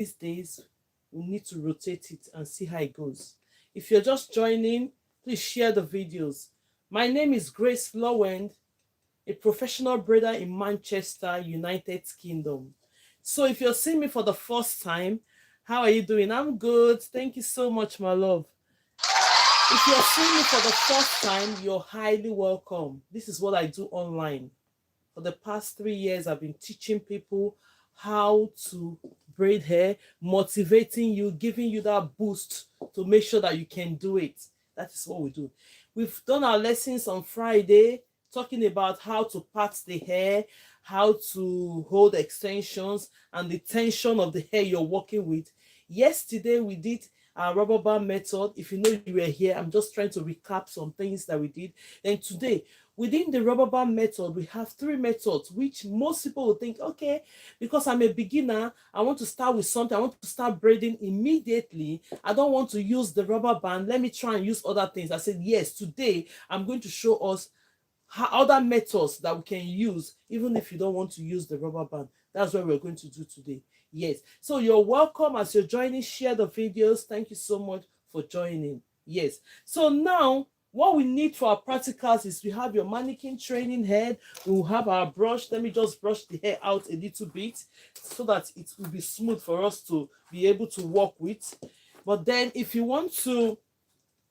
these days, we need to rotate it and see how it goes. If you're just joining, please share the videos. My name is Grace Lowend, a professional braider in Manchester, United Kingdom. So if you're seeing me for the first time, how are you doing? I'm good. Thank you so much, my love. If you're seeing me for the first time, you're highly welcome. This is what I do online. For the past 3 years, I've been teaching people how to braid hair, motivating you, giving you that boost to make sure that you can do it. That is what we do. We've done our lessons on Friday, talking about how to part the hair, how to hold extensions, and the tension of the hair you're working with. Yesterday, we did our rubber band method. If you know you were here, I'm just trying to recap some things that we did. Then today, within the rubber band method, we have 3 methods, which most people will think, okay, because I'm a beginner, I want to start with something, I want to start braiding immediately. I don't want to use the rubber band. Let me try and use other things. I said, yes, today I'm going to show us other methods that we can use, even if you don't want to use the rubber band. That's what we're going to do today. Yes. So you're welcome as you're joining. Share the videos. Thank you so much for joining. Yes. So now, what we need for our practicals is we have your mannequin training head. We will have our brush. Let me just brush the hair out a little bit so that it will be smooth for us to be able to work with. But then if you want to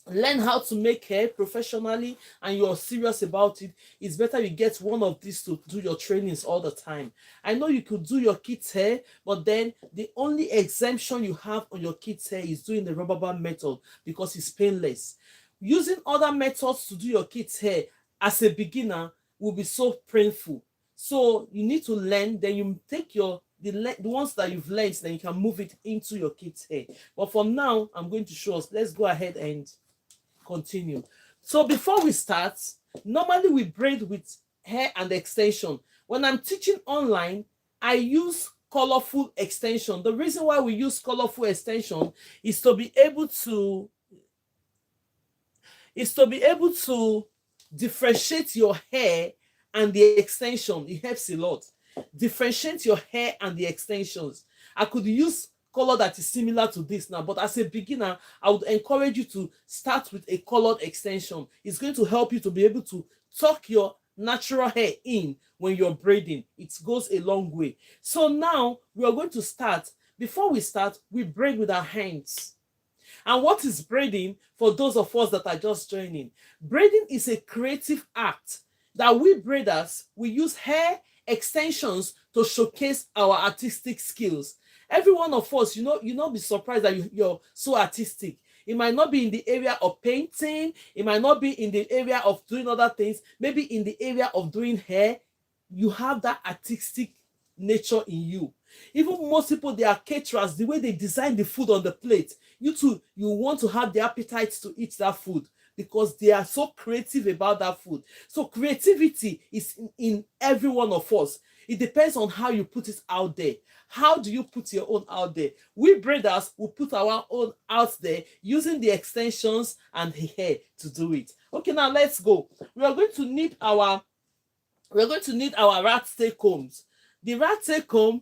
learn how to make hair professionally and you're serious about it, it's better you get one of these to do your trainings all the time. I know you could do your kids' hair, but then the only exemption you have on your kids' hair is doing the rubber band method because it's painless. Using other methods to do your kids' hair as a beginner will be so painful. So you need to learn, then you take the ones that you've learned, then you can move it into your kids' hair. But for now, I'm going to show us. Let's go ahead and continue. So before we start, normally we braid with hair and extension. When I'm teaching online, I use colorful extension. The reason why we use colorful extension is to be able to differentiate your hair and the extension. It helps a lot. Differentiate your hair and the extensions. I could use color that is similar to this now, but as a beginner, I would encourage you to start with a colored extension. It's going to help you to be able to tuck your natural hair in when you're braiding. It goes a long way. So now we are going to start. Before we start, we braid with our hands. And what is braiding for those of us that are just joining? Braiding is a creative act that we braiders, we use hair extensions to showcase our artistic skills. Every one of us, you not be surprised that you're so artistic. It might not be in the area of painting. It might not be in the area of doing other things. Maybe in the area of doing hair, you have that artistic nature in you. Even most people, they are caterers. The way they design the food on the plate, you too, you want to have the appetite to eat that food because they are so creative about that food. So creativity is in every one of us. It depends on how you put it out there. How do you put your own out there? We braiders will put our own out there using the extensions and the hair to do it. Okay, now let's go. We are going to need our rat tail combs. The rat tail comb,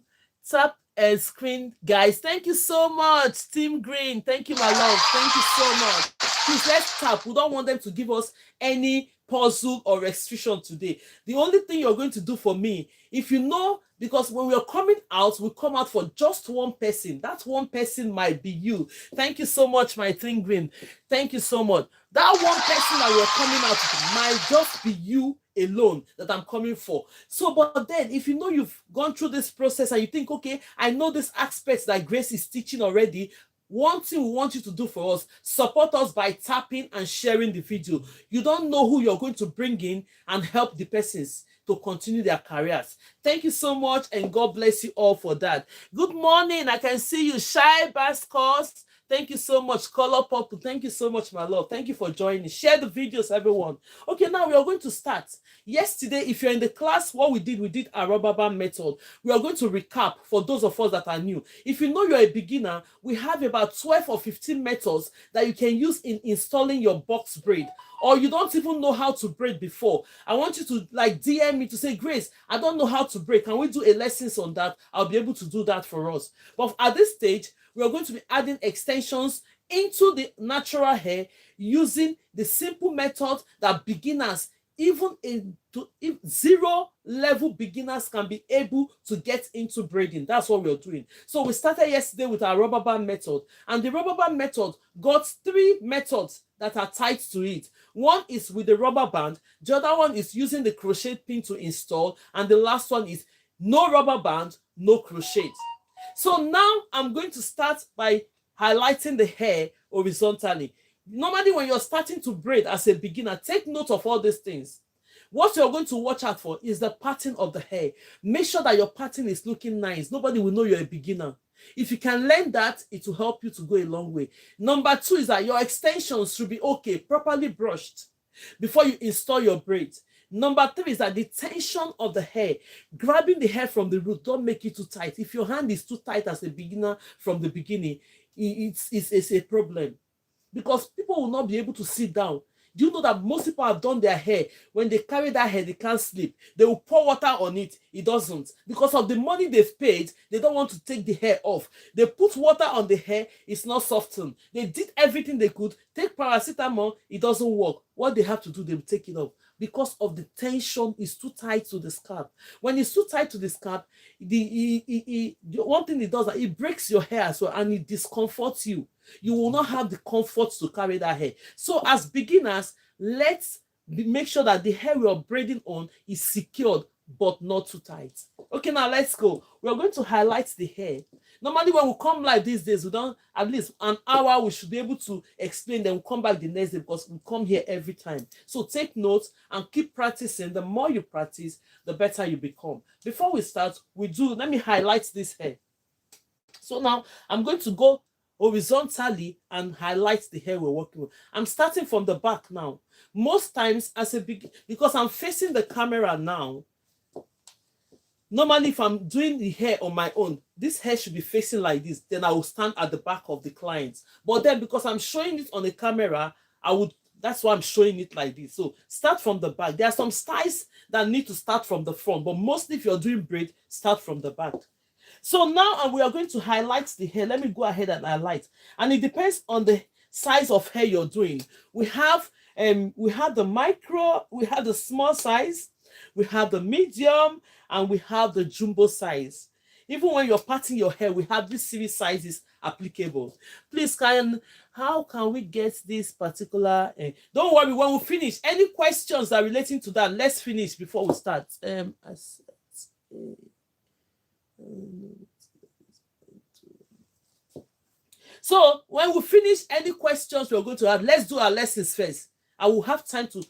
tap and screen, guys. Thank you so much, Team Green. Thank you, my love. Thank you so much. Please, let's tap. We don't want them to give us any puzzle or restriction today. The only thing you're going to do for me, if you know, because when we're coming out, we come out for just one person. That one person might be you. Thank you so much, my Team Green. Thank you so much. That one person that we're coming out with might just be you alone that I'm coming for. So, but then if you know you've gone through this process and you think, okay, I know this aspects that Grace is teaching already, one thing we want you to do for us, support us by tapping and sharing the video. You don't know who you're going to bring in and help the persons to continue their careers. Thank you so much and God bless you all for that. Good morning. I can see you, Shy Bascos. Thank you so much. Color Purple, thank you so much, my love. Thank you for joining. Share the videos, everyone. Okay, now we are going to start. Yesterday, if you're in the class, what we did a rubber band method. We are going to recap for those of us that are new. If you know you're a beginner, we have about 12 or 15 methods that you can use in installing your box braid. Or you don't even know how to braid before. I want you to like DM me to say, Grace, I don't know how to braid. Can we do a lessons on that? I'll be able to do that for us. But at this stage, we are going to be adding extensions into the natural hair using the simple method that beginners, even zero level beginners, can be able to get into braiding. That's what we're doing. So we started yesterday with our rubber band method, and the rubber band method got 3 methods that are tied to it. One is with the rubber band, the other one is using the crochet pin to install, and the last one is no rubber band, no crochet. So now I'm going to start by highlighting the hair horizontally. Normally when you're starting to braid as a beginner, take note of all these things. What you're going to watch out for is the pattern of the hair. Make sure that your pattern is looking nice. Nobody will know you're a beginner. If you can learn that, it will help you to go a long way. Number 2 is that your extensions should be okay, properly brushed before you install your braids. Number 3 is that the tension of the hair, grabbing the hair from the root, don't make it too tight. If your hand is too tight as a beginner from the beginning, it's a problem, because people will not be able to sit down. Do you know that most people have done their hair? When they carry that hair, they can't sleep. They will pour water on it. It doesn't. Because of the money they've paid, they don't want to take the hair off. They put water on the hair, it's not softened. They did everything they could. Take paracetamol, it doesn't work. What they have to do, they will take it off. Because of the tension is too tight to the scalp. When it's too tight to the scalp, the one thing it does, it breaks your hair as well, and it discomforts you. You will not have the comfort to carry that hair. So as beginners, let's make sure that the hair we are braiding on is secured but not too tight. Okay, now let's go. We're going to highlight the hair. Normally when we come live these days, we don't, at least an hour, we should be able to explain, then we'll come back the next day, because we come here every time. So take notes and keep practicing. The more you practice, the better you become. Before we start, let me highlight this hair. So now I'm going to go horizontally and highlight the hair we're working with. I'm starting from the back now. Most times, because I'm facing the camera now, normally if I'm doing the hair on my own, this hair should be facing like this. Then I will stand at the back of the client. But then because I'm showing it on the camera, that's why I'm showing it like this. So start from the back. There are some styles that need to start from the front, but mostly if you're doing braid, start from the back. So now we are going to highlight the hair. Let me go ahead and highlight. And it depends on the size of hair you're doing. We have the micro, we have the small size, we have the medium, and we have the jumbo size. Even when you're parting your hair, we have these series sizes applicable. Please, how can we get this particular? Don't worry, when we finish, any questions that are relating to that, let's finish before we start. So when we finish any questions we're going to have, let's do our lessons first. I will have time to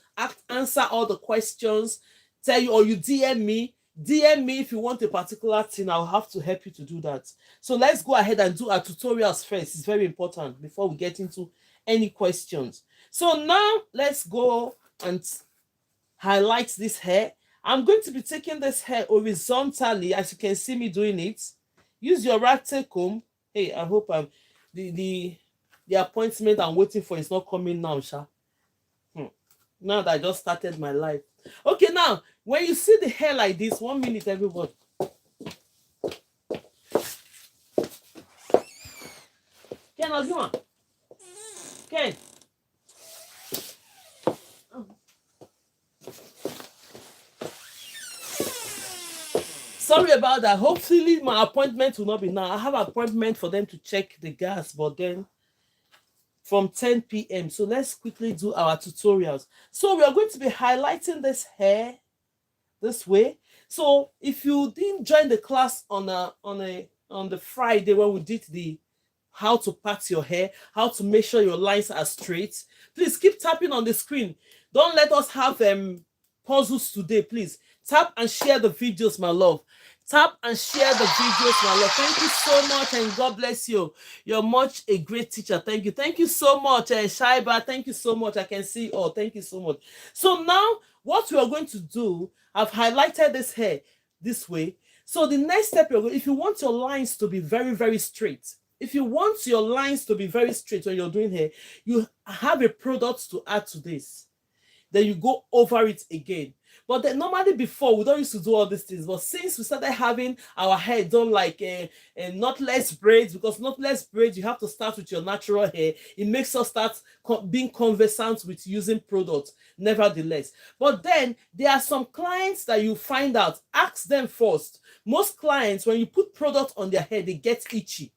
answer all the questions, tell you, or you DM me if you want a particular thing. I'll have to help you to do that. So let's go ahead and do our tutorials first. It's very important before we get into any questions. So now let's go and highlight this hair. I'm going to be taking this hair horizontally, as you can see me doing it. Use your rat comb. Hey, I hope the appointment I'm waiting for is not coming now, Sha. Now that I just started my life. Okay, now when you see the hair like this, 1 minute, everyone. Ken, how's going? Ken. Sorry about that. Hopefully my appointment will not be now. I have an appointment for them to check the gas, but then from 10 p.m. So let's quickly do our tutorials. So we are going to be highlighting this hair this way. So if you didn't join the class on the Friday when we did the how to part your hair, how to make sure your lines are straight, please keep tapping on the screen. Don't let us have puzzles today, please. Tap and share the videos, my love. Tap and share the videos, my love. Thank you so much, and God bless you. You're much a great teacher. Thank you. Thank you so much, Shaiba. Thank you so much. I can see all. Thank you so much. So now, what we are going to do, I've highlighted this hair this way. So the next step, if you want your lines to be very, very straight, if you want your lines to be very straight when you're doing hair, you have a product to add to this. Then you go over it again. But then normally before, we don't used to do all these things. But since we started having our hair done like a knotless braids, because knotless braids, you have to start with your natural hair. It makes us start being conversant with using products, nevertheless. But then there are some clients that you find out, ask them first. Most clients, when you put product on their hair, they get itchy.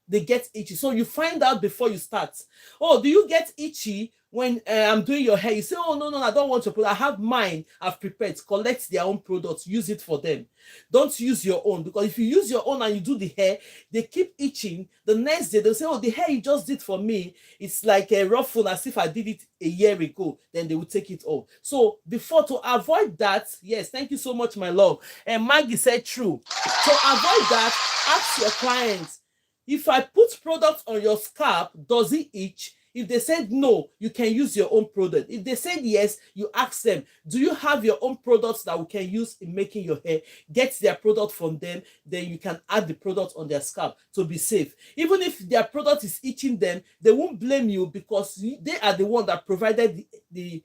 They get itchy. So you find out before you start. Oh, do you get itchy when I'm doing your hair? You say, oh, no, I don't want your product. I have mine. I've prepared. Collect their own products. Use it for them. Don't use your own. Because if you use your own and you do the hair, they keep itching. The next day, they'll say, oh, the hair you just did for me, it's like a ruffle as if I did it a year ago. Then they will take it off. So before, to avoid that, yes, thank you so much, my love. And Maggie said true. To avoid that, ask your clients, if I put product on your scalp, does it itch? If they said no, you can use your own product. If they said yes, you ask them, do you have your own products that we can use in making your hair? Get their product from them, then you can add the product on their scalp to be safe. Even if their product is itching them, they won't blame you because they are the one that provided this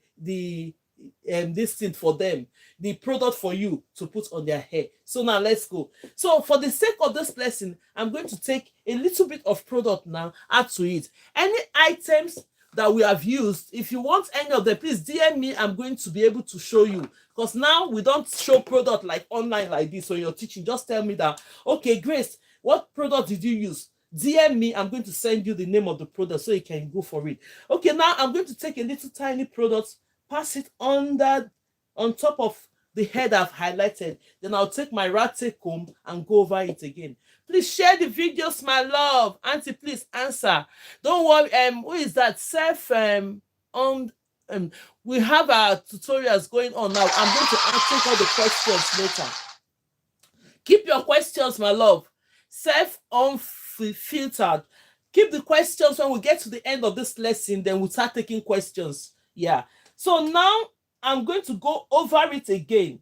thing for them, the product for you to put on their hair. So now let's go. So for the sake of this lesson, I'm going to take a little bit of product now, add to it. Any items that we have used, if you want any of them, please DM me. I'm going to be able to show you, because now we don't show product like online like this. So you're teaching, just tell me that, okay, Grace, what product did you use? DM me. I'm going to send you the name of the product so you can go for it. Okay, now I'm going to take a little tiny product, pass it on top of the head I've highlighted. Then I'll take my rat comb and go over it again. Please share the videos, my love. Auntie, please answer. Don't worry. Who is that? We have our tutorials going on now. I'm going to take all the questions later. Keep your questions, my love. Unfiltered. Keep the questions when we get to the end of this lesson. Then we'll start taking questions. Yeah. So now I'm going to go over it again.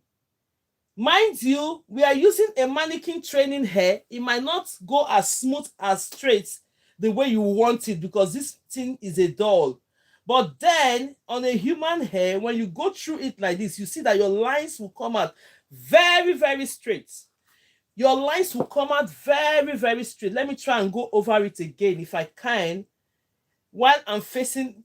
Mind you, we are using a mannequin training hair. It might not go as smooth as straight the way you want it because this thing is a doll. But then on a human hair, when you go through it like this, you see that your lines will come out very, very straight. Your lines will come out very, very straight. Let me try and go over it again if I can. While I'm facing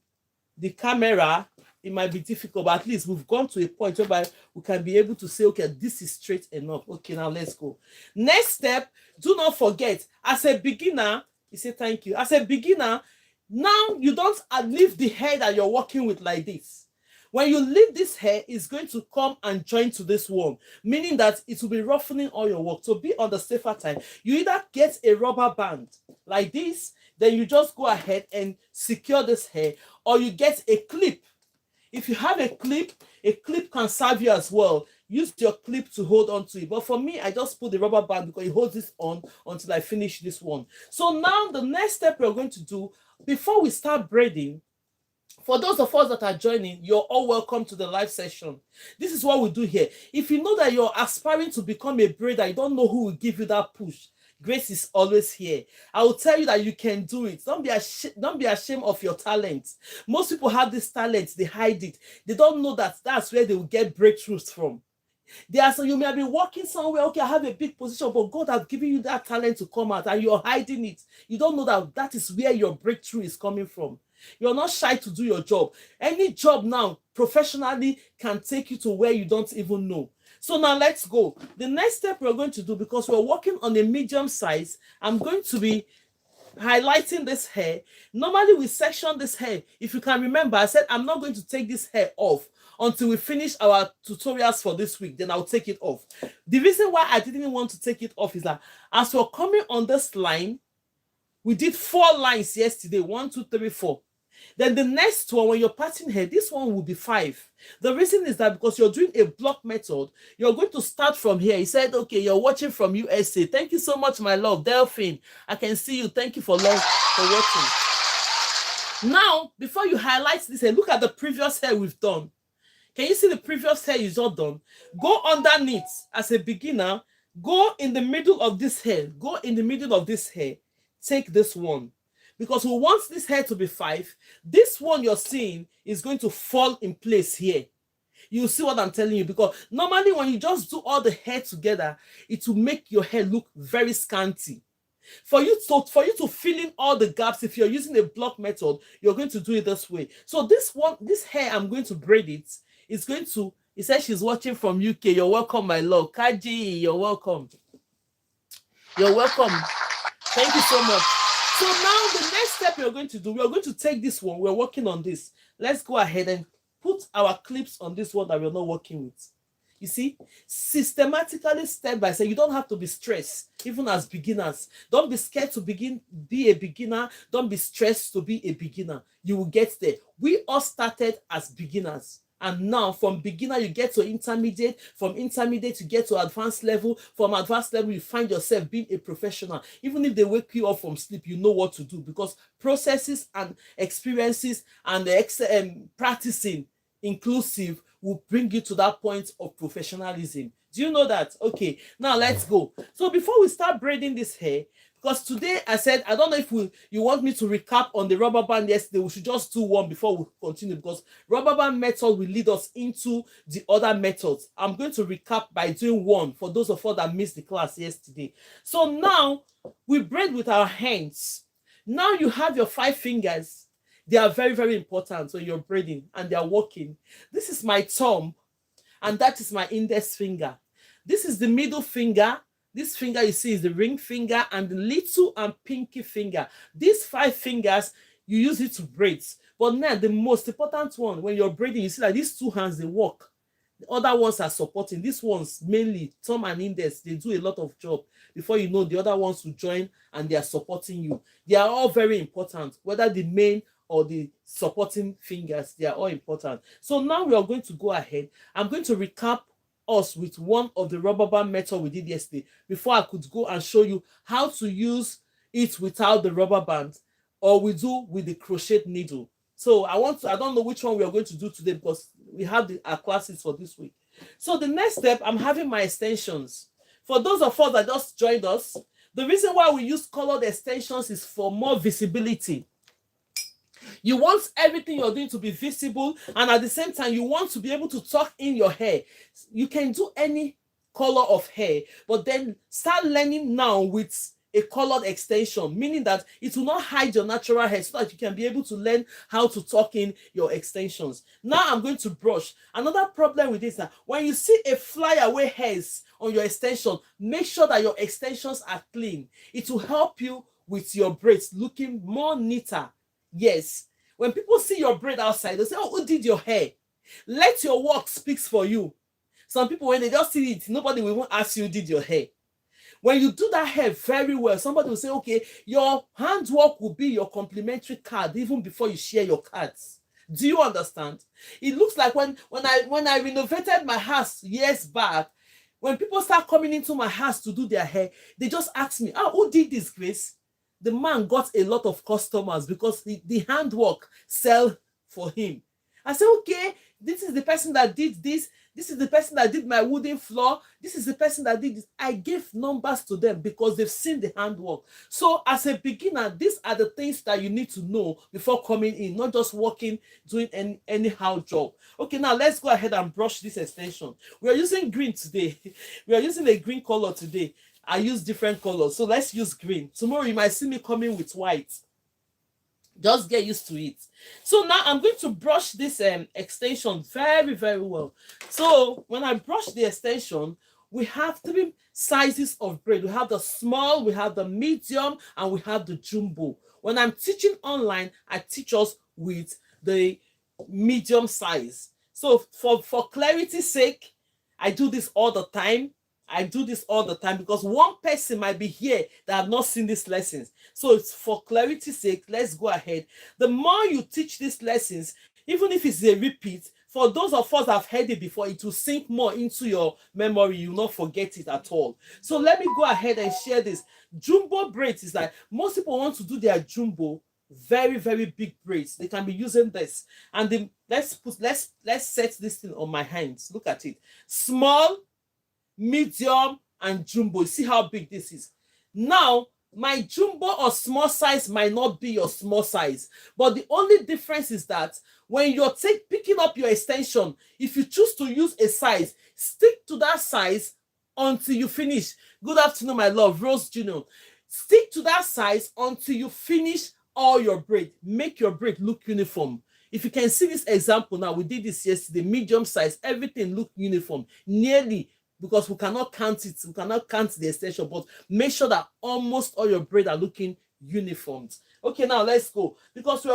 the camera, it might be difficult, but at least we've gone to a point whereby we can be able to say, okay, this is straight enough. Okay, now let's go. Next step, do not forget, as a beginner, you say thank you. As a beginner, now you don't leave the hair that you're working with like this. When you leave this hair, it's going to come and join to this one, meaning that it will be roughening all your work. So be on the safer side. You either get a rubber band like this, then you just go ahead and secure this hair, or you get a clip. If you have a clip can serve you as well. Use your clip to hold on to it. But for me, I just put the rubber band because it holds this on until I finish this one. So now the next step we're going to do, before we start braiding, for those of us that are joining, you're all welcome to the live session. This is what we do here. If you know that you're aspiring to become a braider, you don't know who will give you that push, Grace is always here. I will tell you that you can do it. Don't be ashamed of your talent. Most people have this talent, they hide it. They don't know that that's where they will get breakthroughs from. So you may be working somewhere, okay, I have a big position, but God has given you that talent to come out and you're hiding it. You don't know that that is where your breakthrough is coming from. You're not shy to do your job. Any job now, professionally, can take you to where you don't even know. So now let's go. The next step we're going to do, because we're working on a medium size, I'm going to be highlighting this hair. Normally we section this hair. If you can remember, I said I'm not going to take this hair off until we finish our tutorials for this week. Then I'll take it off. The reason why I didn't want to take it off is that as we're coming on this line, we did 4 lines yesterday. 1, 2, 3, 4. Then the next one, when you're parting hair, this one will be 5. The reason is that because you're doing a block method, you're going to start from here. He said, okay, you're watching from USA. Thank you so much, my love. Delphine, I can see you. Thank you for watching. Now, before you highlight this hair, look at the previous hair we've done. Can you see the previous hair you just done? Go underneath as a beginner. Go in the middle of this hair. Go in the middle of this hair. Take this one. Because we want this hair to be 5. This one you're seeing is going to fall in place here. You see what I'm telling you? Because normally when you just do all the hair together, it will make your hair look very scanty. For you to fill in all the gaps, if you're using a block method, you're going to do it this way. So this hair, I'm going to braid it. It's going to, he said she's watching from UK. You're welcome, my love. Kaji, you're welcome. You're welcome. Thank you so much. So now the next step we're going to do, we're going to take this one. We're working on this. Let's go ahead and put our clips on this one that we're not working with. You see, systematically, step by step. You don't have to be stressed, even as beginners. Don't be scared to be a beginner. Don't be stressed to be a beginner. You will get there. We all started as beginners. And now from beginner, you get to intermediate. From intermediate, you get to advanced level. From advanced level, you find yourself being a professional. Even if they wake you up from sleep, you know what to do, because processes and experiences and practicing inclusive will bring you to that point of professionalism. Do you know that? Okay, now let's go. So before we start braiding this hair, because today I said, I don't know if you want me to recap on the rubber band yesterday. We should just do one before we continue, because rubber band method will lead us into the other methods. I'm going to recap by doing one for those of us that missed the class yesterday. So now we braid with our hands. Now you have your 5 fingers. They are very, very important when you're braiding and they are working. This is my thumb and that is my index finger. This is the middle finger. This finger you see is the ring finger and the little and pinky finger. These 5 fingers, you use it to braid. But now the most important one, when you're braiding, you see that these 2 hands, they work. The other ones are supporting. These ones, mainly thumb and index, they do a lot of job. Before you know, the other ones will join and they are supporting you. They are all very important, whether the main or the supporting fingers, they are all important. So now we are going to go ahead. I'm going to recap us with one of the rubber band method we did yesterday before I could go and show you how to use it without the rubber band, or we do with the crochet needle. So I don't know which one we are going to do today, because we have our classes for this week. So the next step, I'm having my extensions. For those of us that just joined us, the reason why we use colored extensions is for more visibility. You want everything you're doing to be visible, and at the same time, you want to be able to tuck in your hair. You can do any color of hair, but then start learning now with a colored extension, meaning that it will not hide your natural hair, so that you can be able to learn how to tuck in your extensions. Now I'm going to brush. Another problem with this is that when you see a flyaway hairs on your extension, make sure that your extensions are clean. It will help you with your braids looking more neater. Yes, when people see your braid outside, they say, oh, who did your hair? Let your work speak for you. Some people, when they just see it, nobody will even ask you who did your hair. When you do that hair very well, somebody will say, okay, your handwork will be your complimentary card even before you share your cards. Do you understand? It looks like when I renovated my house years back, when people start coming into my house to do their hair, they just ask me, oh, who did this, Grace? The man got a lot of customers because the handwork sell for him. I said, okay, this is the person that did this. This is the person that did my wooden floor. This is the person that did this. I gave numbers to them because they've seen the handwork. So as a beginner, these are the things that you need to know before coming in, not just working, doing anyhow job. Okay, now let's go ahead and brush this extension. We are using green today. We are using a green color today. I use different colors, so let's use green. Tomorrow you might see me coming with white. Just get used to it. So now I'm going to brush this extension very, very well. So when I brush the extension, we have 3 sizes of braid. We have the small, we have the medium, and we have the jumbo. When I'm teaching online, I teach us with the medium size. So for clarity's sake, I do this all the time. I do this all the time because one person might be here that have not seen these lessons. So it's for clarity's sake, let's go ahead. The more you teach these lessons, even if it's a repeat, for those of us that have heard it before, it will sink more into your memory. You will not forget it at all. So let me go ahead and share this. Jumbo braids is like most people want to do their jumbo, very, very big braids. They can be using this. And then let's set this thing on my hands. Look at it. Small, medium, and jumbo. See how big this is. Now, my jumbo or small size might not be your small size, but the only difference is that when you're picking up your extension, if you choose to use a size, stick to that size until you finish. Good afternoon, my love, Rose Jr. Stick to that size until you finish all your braid. Make your braid look uniform. If you can see this example now, we did this yesterday, medium size, everything look uniform, nearly, because we cannot count it. We cannot count the extension, but make sure that almost all your braid are looking uniformed. Okay, now let's go, because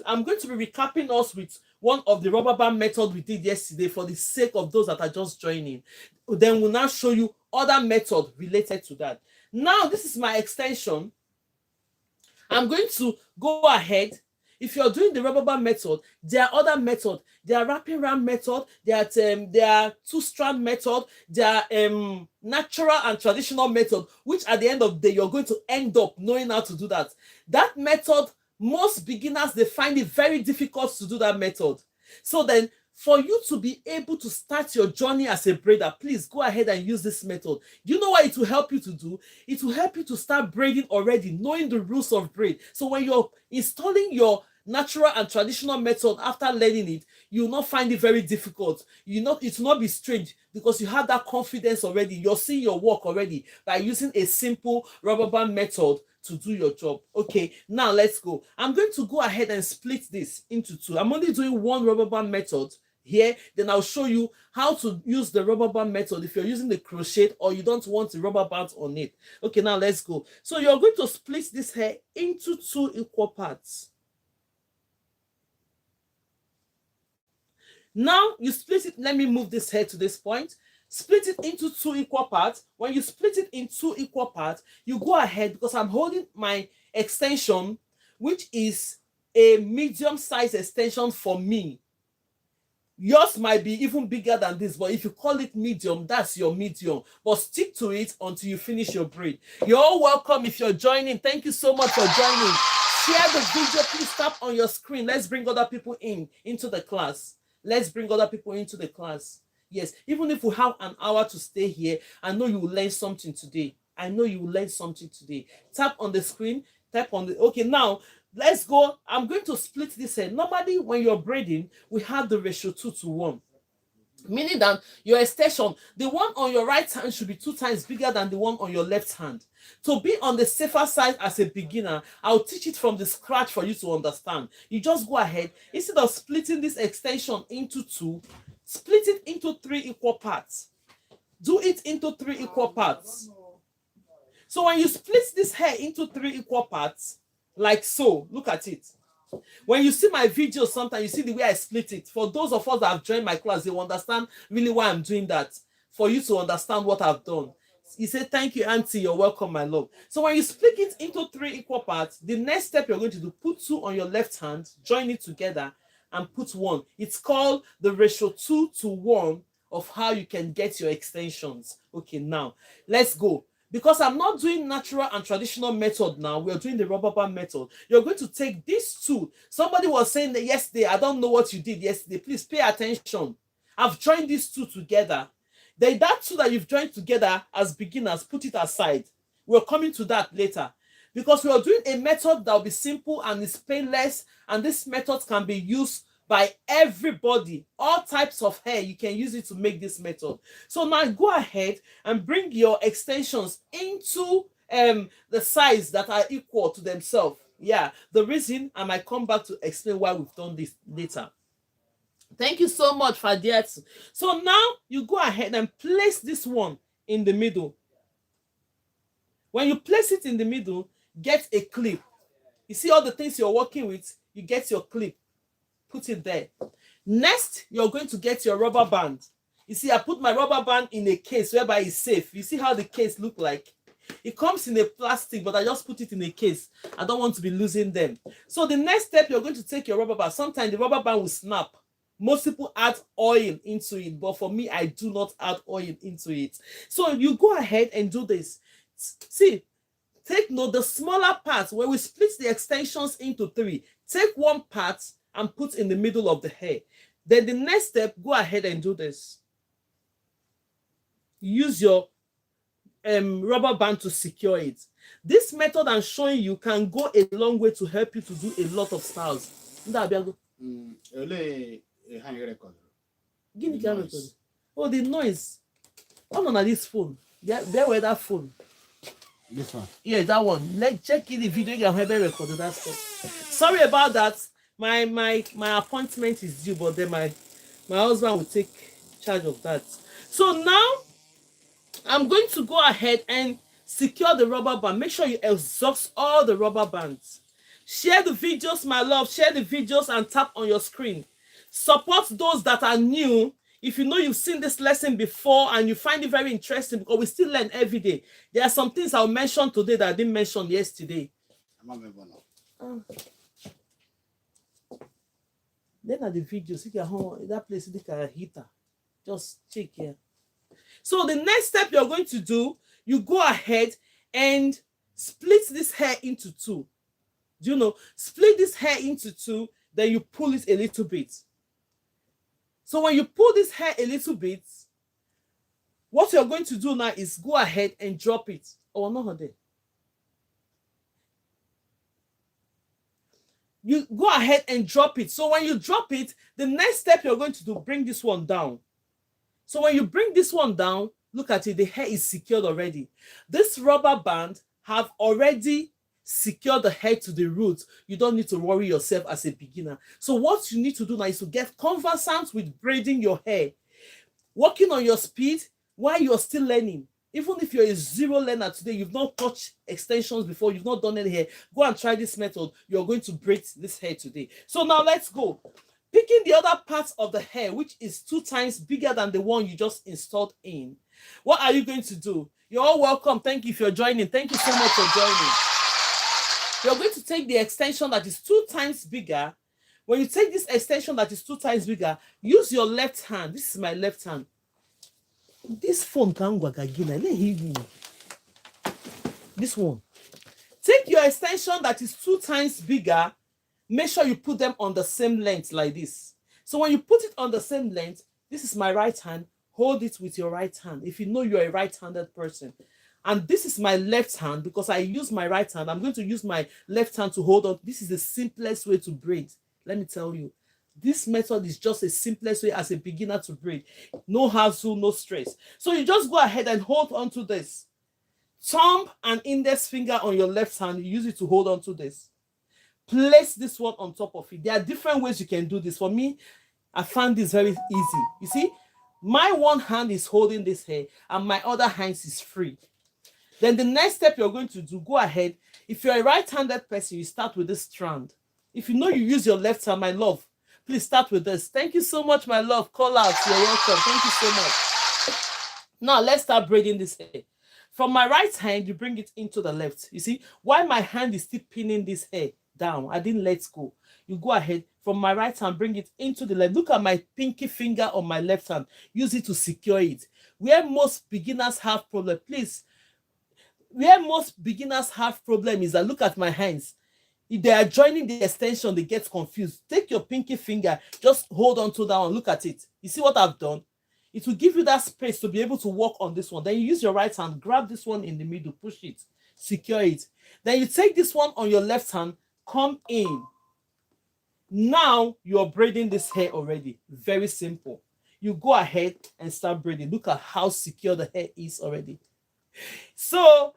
I'm going to be recapping us with one of the rubber band method we did yesterday for the sake of those that are just joining. Then we'll now show you other method related to that. Now, this is my extension. I'm going to go ahead. If you're doing the rubber band method, there are other methods. There are wrapping round method. There are two-strand method. There are natural and traditional method, which at the end of the day, you're going to end up knowing how to do that. That method, most beginners, they find it very difficult to do that method. So then, for you to be able to start your journey as a braider, please go ahead and use this method. You know what it will help you to do? It will help you to start braiding already, knowing the rules of braid. So when you're installing your natural and traditional method after learning it, you will not find it very difficult. It will not be strange because you have that confidence already. You're seeing your work already by using a simple rubber band method to do your job. Okay, now let's go. I'm going to go ahead and split this into two. I'm only doing one rubber band method here, then I'll show you how to use the rubber band method if you're using the crochet or you don't want the rubber band on it. Okay, now let's go. So you're going to split this hair into two equal parts. Now you split it. Let me move this hair to this point. Split it into two equal parts. When you split it in two equal parts, you go ahead, because I'm holding my extension, which is a medium size extension for me. Yours might be even bigger than this, but if you call it medium, that's your medium. But stick to it until you finish your braid. You're all welcome if you're joining. Thank you so much for joining. Share the video. Please tap on your screen. Let's bring other people into the class. Let's bring other people into the class. Yes, even if we have an hour to stay here, I know you will learn something today. I know you will learn something today. Tap on the screen. Tap on the... Okay, now... Let's go. I'm going to split this hair. Normally, when you're braiding, we have the ratio 2:1. Meaning that your extension, the one on your right hand should be 2 times bigger than the one on your left hand. To be on the safer side as a beginner, I'll teach it from the scratch for you to understand. You just go ahead. Instead of splitting this extension into 2, split it into 3 equal parts. Do it into 3 equal parts. So when you split this hair into 3 equal parts, like so, look at it. When you see my videos, sometimes you see the way I split it. For those of us that have joined my class, they will understand really why I'm doing that. For you to understand what I've done. You say, thank you, Auntie. You're welcome, my love. So when you split it into 3 equal parts, the next step you're going to do, put 2 on your left hand, join it together, and put 1. It's called the ratio 2:1 of how you can get your extensions. Okay, now, let's go. Because I'm not doing natural and traditional method now, we're doing the rubber band method. You're going to take these 2. Somebody was saying that yesterday, I don't know what you did yesterday. Please pay attention. I've joined these 2 together. That 2 that you've joined together as beginners, put it aside. We're coming to that later. Because we are doing a method that will be simple and is painless, and this method can be used by everybody. All types of hair, you can use it to make this method. So now go ahead and bring your extensions into the size that are equal to themselves. Yeah, the reason, I might come back to explain why we've done this later. Thank you so much, Fadiat. So now you go ahead and place this one in the middle. When you place it in the middle, get a clip. You see all the things you're working with, you get your clip. Put it there. Next, you're going to get your rubber band. You see, I put my rubber band in a case whereby it's safe. You see how the case look like? It comes in a plastic, but I just put it in a case. I don't want to be losing them. So the next step, you're going to take your rubber band. Sometimes the rubber band will snap. Most people add oil into it, but for me, I do not add oil into it. So you go ahead and do this. See, take note, the smaller parts, where we split the extensions into 3, take one part and put in the middle of the hair. Then the next step, go ahead and do this. Use your rubber band to secure it. This method I'm showing you can go a long way to help you to do a lot of styles. Oh, the noise. Oh, no, this phone. There were that phone. This one. Yeah, that one. Let's check in the video. You can have a record of that stuff. Sorry about that. My appointment is due, but then my husband will take charge of that. So now I'm going to go ahead and secure the rubber band. Make sure you exhaust all the rubber bands. Share the videos, my love. Share the videos and tap on your screen. Support those that are new. If you know you've seen this lesson before and you find it very interesting, because we still learn every day. There are some things I'll mention today that I didn't mention yesterday. Then at the videos, you can that place you can heater. Just check here. So the next step you're going to do, you go ahead and split this hair into 2. Do you know? Split this hair into 2, then you pull it a little bit. So when you pull this hair a little bit, what you're going to do now is go ahead and drop it. Oh, no, there. You go ahead and drop it. So when you drop it, the next step you're going to do, bring this one down. So when you bring this one down, look at it, the hair is secured already. This rubber band have already secured the hair to the roots. You don't need to worry yourself as a beginner. So what you need to do now is to get conversant with braiding your hair, working on your speed while you're still learning. Even if you're a zero learner today, you've not touched extensions before, you've not done any hair, go and try this method. You're going to braid this hair today. So now let's go. Picking the other part of the hair, which is 2 times bigger than the one you just installed in. What are you going to do? You're all welcome. Thank you for joining. Thank you so much for joining. You're going to take the extension that is 2 times bigger. When you take this extension that is 2 times bigger, use your left hand. This is my left hand. This phone can't work again. Let me. This one. Take your extension that is 2 times bigger. Make sure you put them on the same length like this. So when you put it on the same length, this is my right hand. Hold it with your right hand. If you know you're a right-handed person. And this is my left hand because I use my right hand. I'm going to use my left hand to hold on. This is the simplest way to braid. Let me tell you. This method is just the simplest way as a beginner to braid. No hassle, no stress. So you just go ahead and hold on to this. Thumb and index finger on your left hand. You use it to hold on to this. Place this one on top of it. There are different ways you can do this. For me, I found this very easy. You see, my one hand is holding this hair and my other hand is free. Then the next step you're going to do, go ahead. If you're a right-handed person, you start with this strand. If you know you use your left hand, my love, please start with this. Thank you so much, my love. Call out. You're welcome. Thank you so much. Now, let's start braiding this hair. From my right hand, you bring it into the left. You see, while my hand is still pinning this hair down, I didn't let go. You go ahead from my right hand, bring it into the left. Look at my pinky finger on my left hand. Use it to secure it. Where most beginners have problem, please. Where most beginners have problem is that look at my hands. If they are joining the extension, they get confused. Take your pinky finger, just hold on to that one. Look at it. You see what I've done? It will give you that space to be able to work on this one. Then you use your right hand, grab this one in the middle, push it, secure it. Then you take this one on your left hand, come in. Now you're braiding this hair already. Very simple. You go ahead and start braiding. Look at how secure the hair is already. So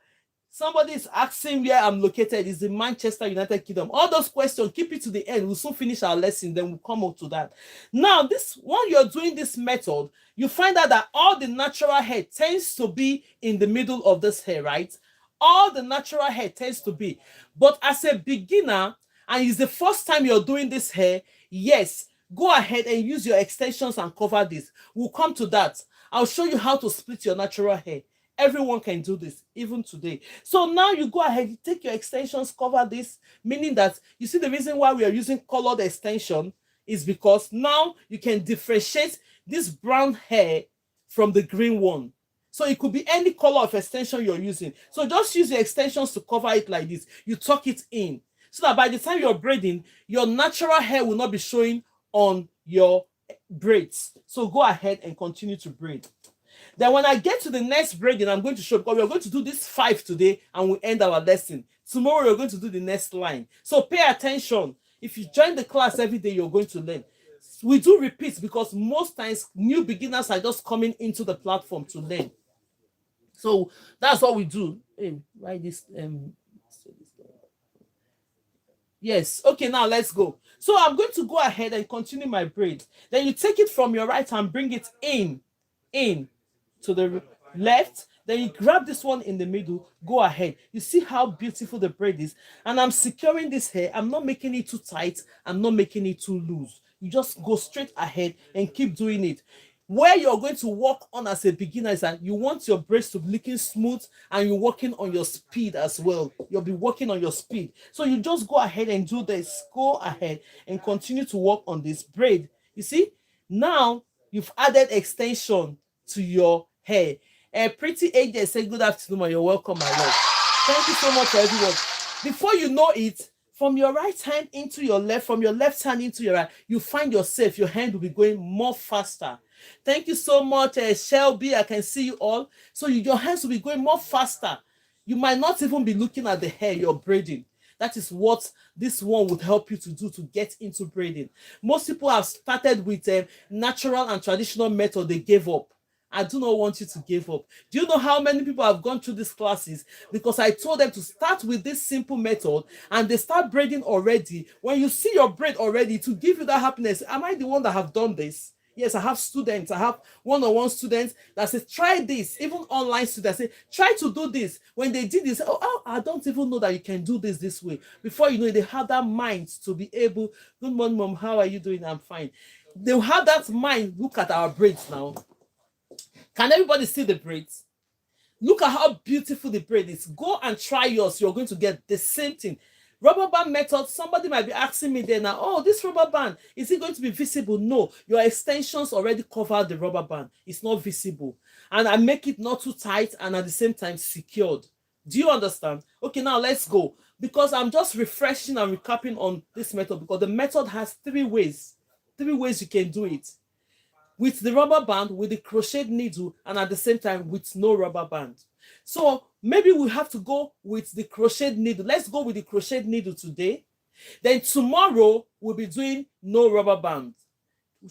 somebody is asking where I'm located. It's in Manchester, United Kingdom. All those questions, keep it to the end. We'll soon finish our lesson, then we'll come up to that. Now, this when you're doing this method, you find out that all the natural hair tends to be in the middle of this hair, right? All the natural hair tends to be. But as a beginner, and it's the first time you're doing this hair, yes, go ahead and use your extensions and cover this. We'll come to that. I'll show you how to split your natural hair. Everyone can do this, even today. So now you go ahead, you take your extensions, cover this, meaning that you see the reason why we are using colored extension is because now you can differentiate this brown hair from the green one. So it could be any color of extension you're using. So just use your extensions to cover it like this. You tuck it in so that by the time you're braiding, your natural hair will not be showing on your braids. So go ahead and continue to braid. Then when I get to the next braiding, I'm going to show, because we're going to do this 5 today and we end our lesson. Tomorrow we're going to do the next line. So pay attention. If you join the class every day, you're going to learn. We do repeats because most times new beginners are just coming into the platform to learn. So that's what we do. Hey, write this. Yes. Okay, now let's go. So I'm going to go ahead and continue my braid. Then you take it from your right hand, bring it in to the left. Then you grab this one in the middle, go ahead. You see how beautiful the braid is. And I'm securing this hair. I'm not making it too tight. I'm not making it too loose. You just go straight ahead and keep doing it. Where you're going to work on as a beginner is that you want your braids to be looking smooth and you're working on your speed as well. You'll be working on your speed. So you just go ahead and do this. Go ahead and continue to work on this braid. You see, now you've added extension to your hair. Pretty AJ said, good afternoon, and you're welcome, my love. Thank you so much for everyone. Before you know it, from your right hand into your left, from your left hand into your right, you find yourself, your hand will be going more faster. Thank you so much, Shelby. I can see you all. So your hands will be going more faster. You might not even be looking at the hair you're braiding. That is what this one would help you to do to get into braiding. Most people have started with a natural and traditional method. They gave up. I do not want you to give up. Do you know how many people have gone through these classes? Because I told them to start with this simple method and they start braiding already. When you see your braid already, to give you that happiness, am I the one that have done this? Yes, I have students. I have one-on-one students that say, try this. Even online students say, try to do this. When they did this, oh, I don't even know that you can do this way. Before you know it, they have that mind to be able, good morning, mom, how are you doing? I'm fine. They'll have that mind. Look at our braids now. Can everybody see the braids? Look at how beautiful the braid is. Go and try yours. You're going to get the same thing. Rubber band method, somebody might be asking me there now, oh, this rubber band, is it going to be visible? No, your extensions already cover the rubber band. It's not visible. And I make it not too tight and at the same time secured. Do you understand? Okay, now let's go. Because I'm just refreshing and recapping on this method because the method has 3 ways. 3 ways you can do it. With the rubber band, with the crochet needle, and at the same time with no rubber band. So maybe we have to go with the crochet needle. Let's go with the crochet needle today. Then tomorrow we'll be doing no rubber band.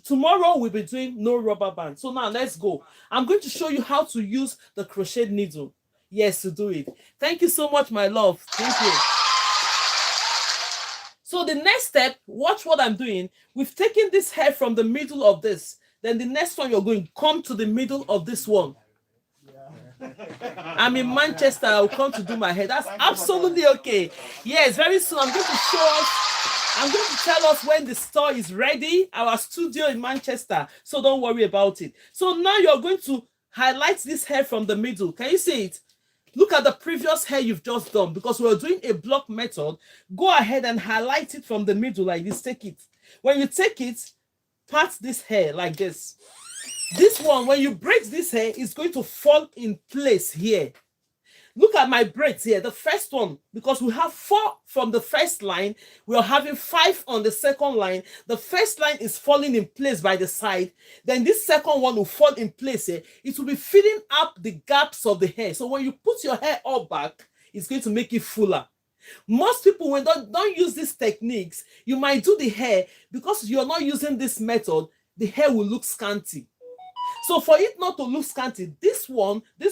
Tomorrow we'll be doing no rubber band. So now let's go. I'm going to show you how to use the crochet needle. Yes, to do it. Thank you so much, my love. Thank you. So the next step, watch what I'm doing. We've taken this hair from the middle of this. Then the next one, you're going to come to the middle of this one. I'm in Manchester. I'll come to do my hair. That's absolutely okay. Yes, very soon I'm going to show us. I'm going to tell us when the store is ready. Our studio in Manchester. So don't worry about it. So now you're going to highlight this hair from the middle. Can you see it? Look at the previous hair you've just done. Because we're doing a block method. Go ahead and highlight it from the middle like this. Take it. When you take it, part this hair like this. This one, when you braid this hair, is going to fall in place here. Look at my braids here. The first one, because we have 4 from the first line, we are having 5 on the second line. The first line is falling in place by the side. Then this second one will fall in place here. It will be filling up the gaps of the hair. So when you put your hair all back, it's going to make it fuller. Most people, when don't use these techniques, you might do the hair because you're not using this method, the hair will look scanty. So for it not to look scanty, this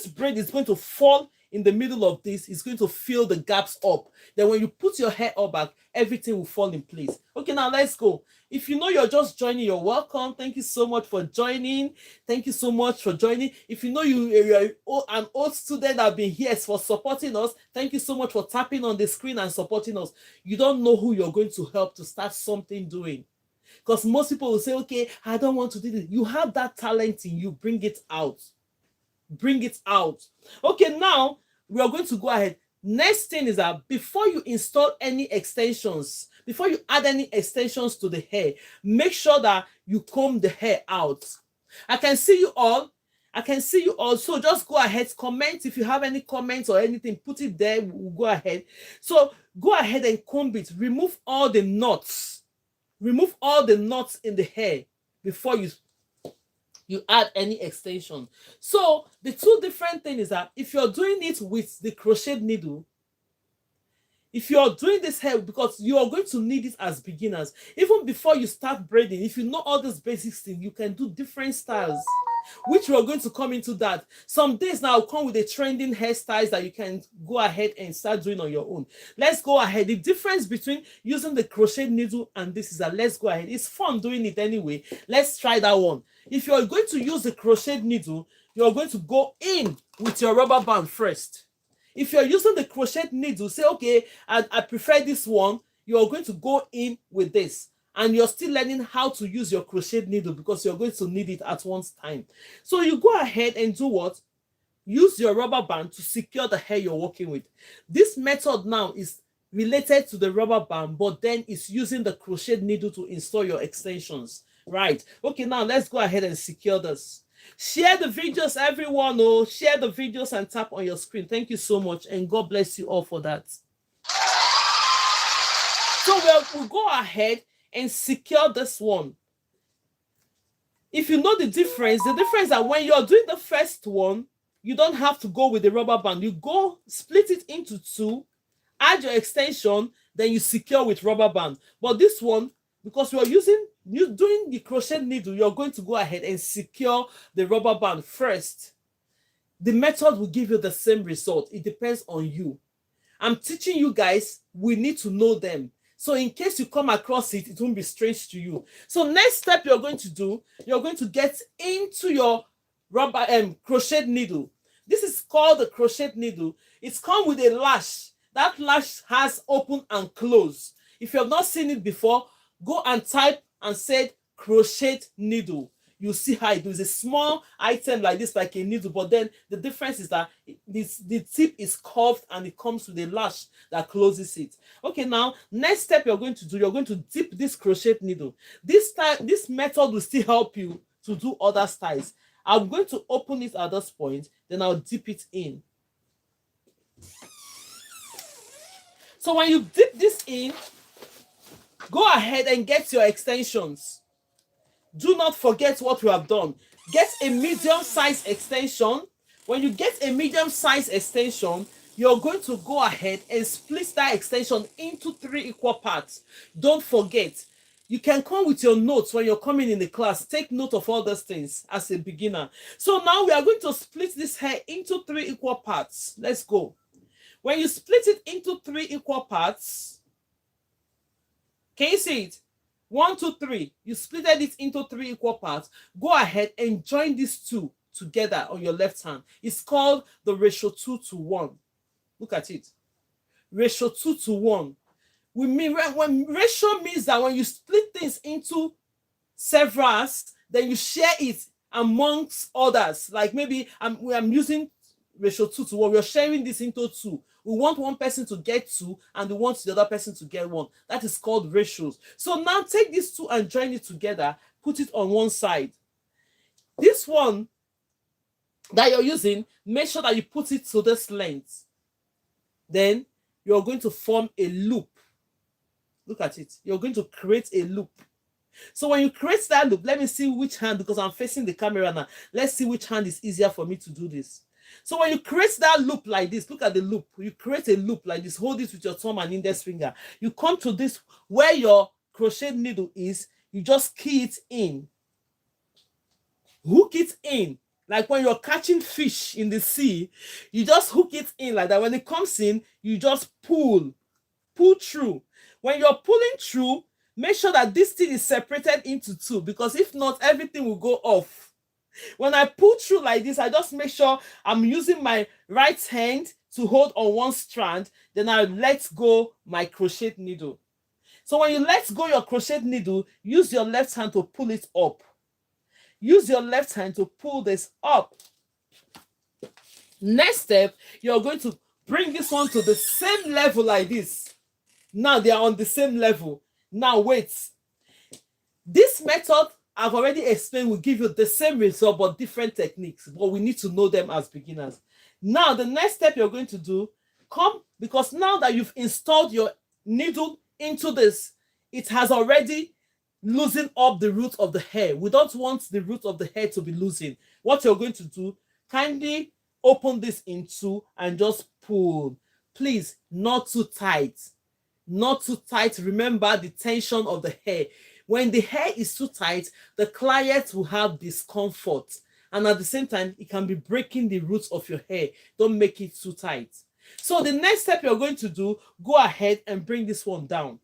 braid is going to fall in the middle of this. It's going to fill the gaps up. Then when you put your hair all back, everything will fall in place. Okay, now let's go. If you know you're just joining, you're welcome. Thank you so much for joining. Thank you so much for joining. If you know you're an old student that have been here for supporting us, thank you so much for tapping on the screen and supporting us. You don't know who you're going to help to start something doing. Because most people will say, okay, I don't want to do this. You have that talent in you. Bring it out. Bring it out. Okay, now we are going to go ahead. Next thing is that before you install any extensions, before you add any extensions to the hair, make sure that you comb the hair out. I can see you all. I can see you all. So just go ahead, comment. If you have any comments or anything, put it there. We'll go ahead. So go ahead and comb it. Remove all the knots. Remove all the knots in the hair before you add any extension. So the two different things is that if you're doing it with the crochet needle, if you're doing this hair, because you are going to need it as beginners, even before you start braiding, if you know all these basic things, you can do different styles, which we're going to come into that. Some days now will come with the trending hairstyles that you can go ahead and start doing on your own. Let's go ahead. The difference between using the crochet needle and this is that let's go ahead. It's fun doing it anyway. Let's try that one. If you're going to use the crochet needle, you're going to go in with your rubber band first. If you're using the crochet needle, say, okay, I prefer this one, you're going to go in with this. And you're still learning how to use your crochet needle because you're going to need it at one time. So you go ahead and do what? Use your rubber band to secure the hair you're working with. This method now is related to the rubber band, but then it's using the crochet needle to install your extensions. Right. Okay, now let's go ahead and secure this. Share the videos, everyone. Oh, share the videos and tap on your screen. Thank you so much, and God bless you all for that. So we'll go ahead and secure this one. If you know the difference is that when you're doing the first one, you don't have to go with the rubber band. You go split it into two, add your extension, then you secure with rubber band. But this one, because you're doing the crochet needle, you're going to go ahead and secure the rubber band first. The method will give you the same result. It depends on you. I'm teaching you guys, we need to know them. So in case you come across it, it won't be strange to you. So next step you're going to do, you're going to get into your rubber crochet needle. This is called the crochet needle. It's come with a lash. That lash has open and close. If you have not seen it before, go and type and say crochet needle. You see how it is a small item like this, like a needle, but then the difference is that the tip is curved and it comes with a lash that closes it. Okay, now next step you're going to do, you're going to dip this crochet needle. This method will still help you to do other styles. I'm going to open it at this point, then I'll dip it in. So when you dip this in, go ahead and get your extensions. Do not forget what you have done. Get a medium-size extension. When you get a medium-size extension, you're going to go ahead and split that extension into 3 equal parts. Don't forget, you can come with your notes when you're coming in the class. Take note of all those things as a beginner. So now we are going to split this hair into 3 equal parts. Let's go. When you split it into 3 equal parts, can you see it? 1, 2, 3. You splitted it into 3 equal parts. Go ahead and join these two together on your left hand. It's called the ratio 2 to 1. Look at it. Ratio 2 to 1. When ratio means that when you split things into severals, then you share it amongst others. Like maybe I'm using ratio 2 to 1. We're sharing this into 2. We want one person to get 2 and we want the other person to get 1. That is called ratios. So now take these 2 and join it together. Put it on one side. This one that you're using, make sure that you put it to this length. Then you're going to form a loop. Look at it. You're going to create a loop. So when you create that loop, let me see which hand, because I'm facing the camera now. Let's see which hand is easier for me to do this. So when you create that loop like this, look at the loop. You create a loop like this. Hold it with your thumb and index finger. You come to this where your crochet needle is. You just key it in. Hook it in. Like when you're catching fish in the sea, you just hook it in like that. When it comes in, you just pull through. When you're pulling through, make sure that this thing is separated into 2, because if not, everything will go off. When I pull through like this, I just make sure I'm using my right hand to hold on one strand, then I let go my crochet needle. So when you let go your crochet needle, use your left hand to pull it up. Use your left hand to pull this up. Next step, you're going to bring this one to the same level like this. Now they are on the same level. Now wait. This method I've already explained will give you the same result but different techniques, but we need to know them as beginners. Now the next step you're going to do, because now that you've installed your needle into this, it has already loosened up the root of the hair. We don't want the root of the hair to be loosened. What you're going to do, kindly open this in two and just pull. Please, not too tight. Not too tight. Remember the tension of the hair. When the hair is too tight, the client will have discomfort. And at the same time, it can be breaking the roots of your hair. Don't make it too tight. So the next step you're going to do, go ahead and bring this one down.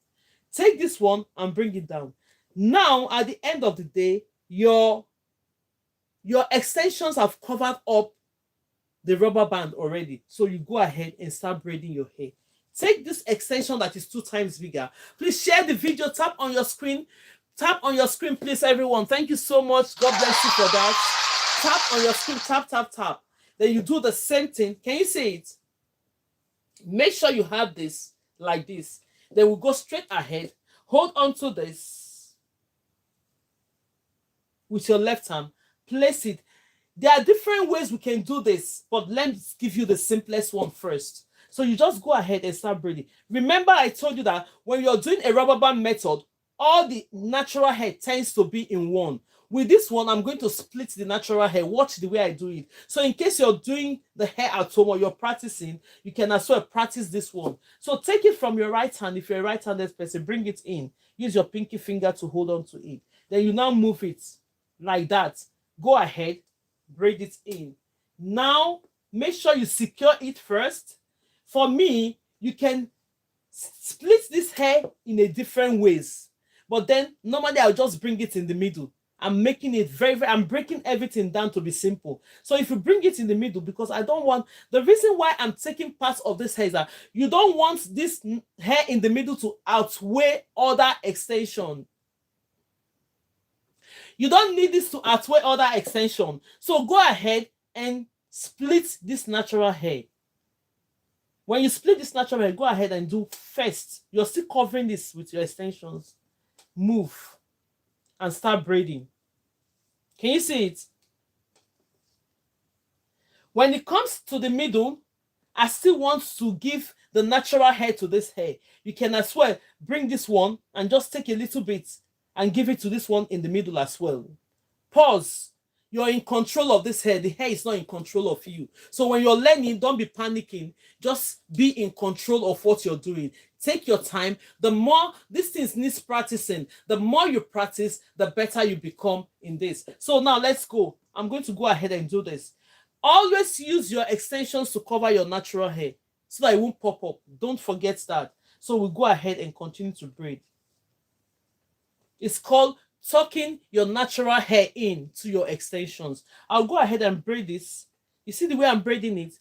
Take this one and bring it down. Now, at the end of the day, your extensions have covered up the rubber band already. So you go ahead and start braiding your hair. Take this extension that is 2 times bigger. Please share the video. Tap on your screen. Tap on your screen, please, everyone. Thank you so much. God bless you for that. Tap on your screen. Tap, tap, tap. Then you do the same thing. Can you see it? Make sure you have this like this. Then we'll go straight ahead. Hold on to this with your left hand. Place it. There are different ways we can do this, but let me give you the simplest one first. So you just go ahead and start braiding. Remember, I told you that when you're doing a rubber band method, all the natural hair tends to be in one. With this one, I'm going to split the natural hair. Watch the way I do it. So in case you're doing the hair at home or you're practicing, you can as well practice this one. So take it from your right hand. If you're a right-handed person, bring it in. Use your pinky finger to hold on to it. Then you now move it like that. Go ahead, braid it in. Now, make sure you secure it first. For me, you can split this hair in a different ways. But then, normally, I'll just bring it in the middle. I'm making it I'm breaking everything down to be simple. So if you bring it in the middle, because I don't want, the reason why I'm taking parts of this hair is that you don't want this hair in the middle to outweigh other extension. You don't need this to outweigh other extension. So go ahead and split this natural hair. When you split this natural hair, go ahead and do first. You're still covering this with your extensions. Move and start braiding. Can you see it? When it comes to the middle, I still want to give the natural hair to this hair. You can as well bring this one and just take a little bit and give it to this one in the middle as well. Pause. You're in control of this hair. The hair is not in control of you. So when you're learning, don't be panicking. Just be in control of what you're doing. Take your time. The more these things needs practicing, the more you practice, the better you become in this. So now let's go. I'm going to go ahead and do this. Always use your extensions to cover your natural hair so that it won't pop up. Don't forget that. So we'll go ahead and continue to braid. It's called tucking your natural hair in to your extensions. I'll go ahead and braid this. You see the way I'm braiding it?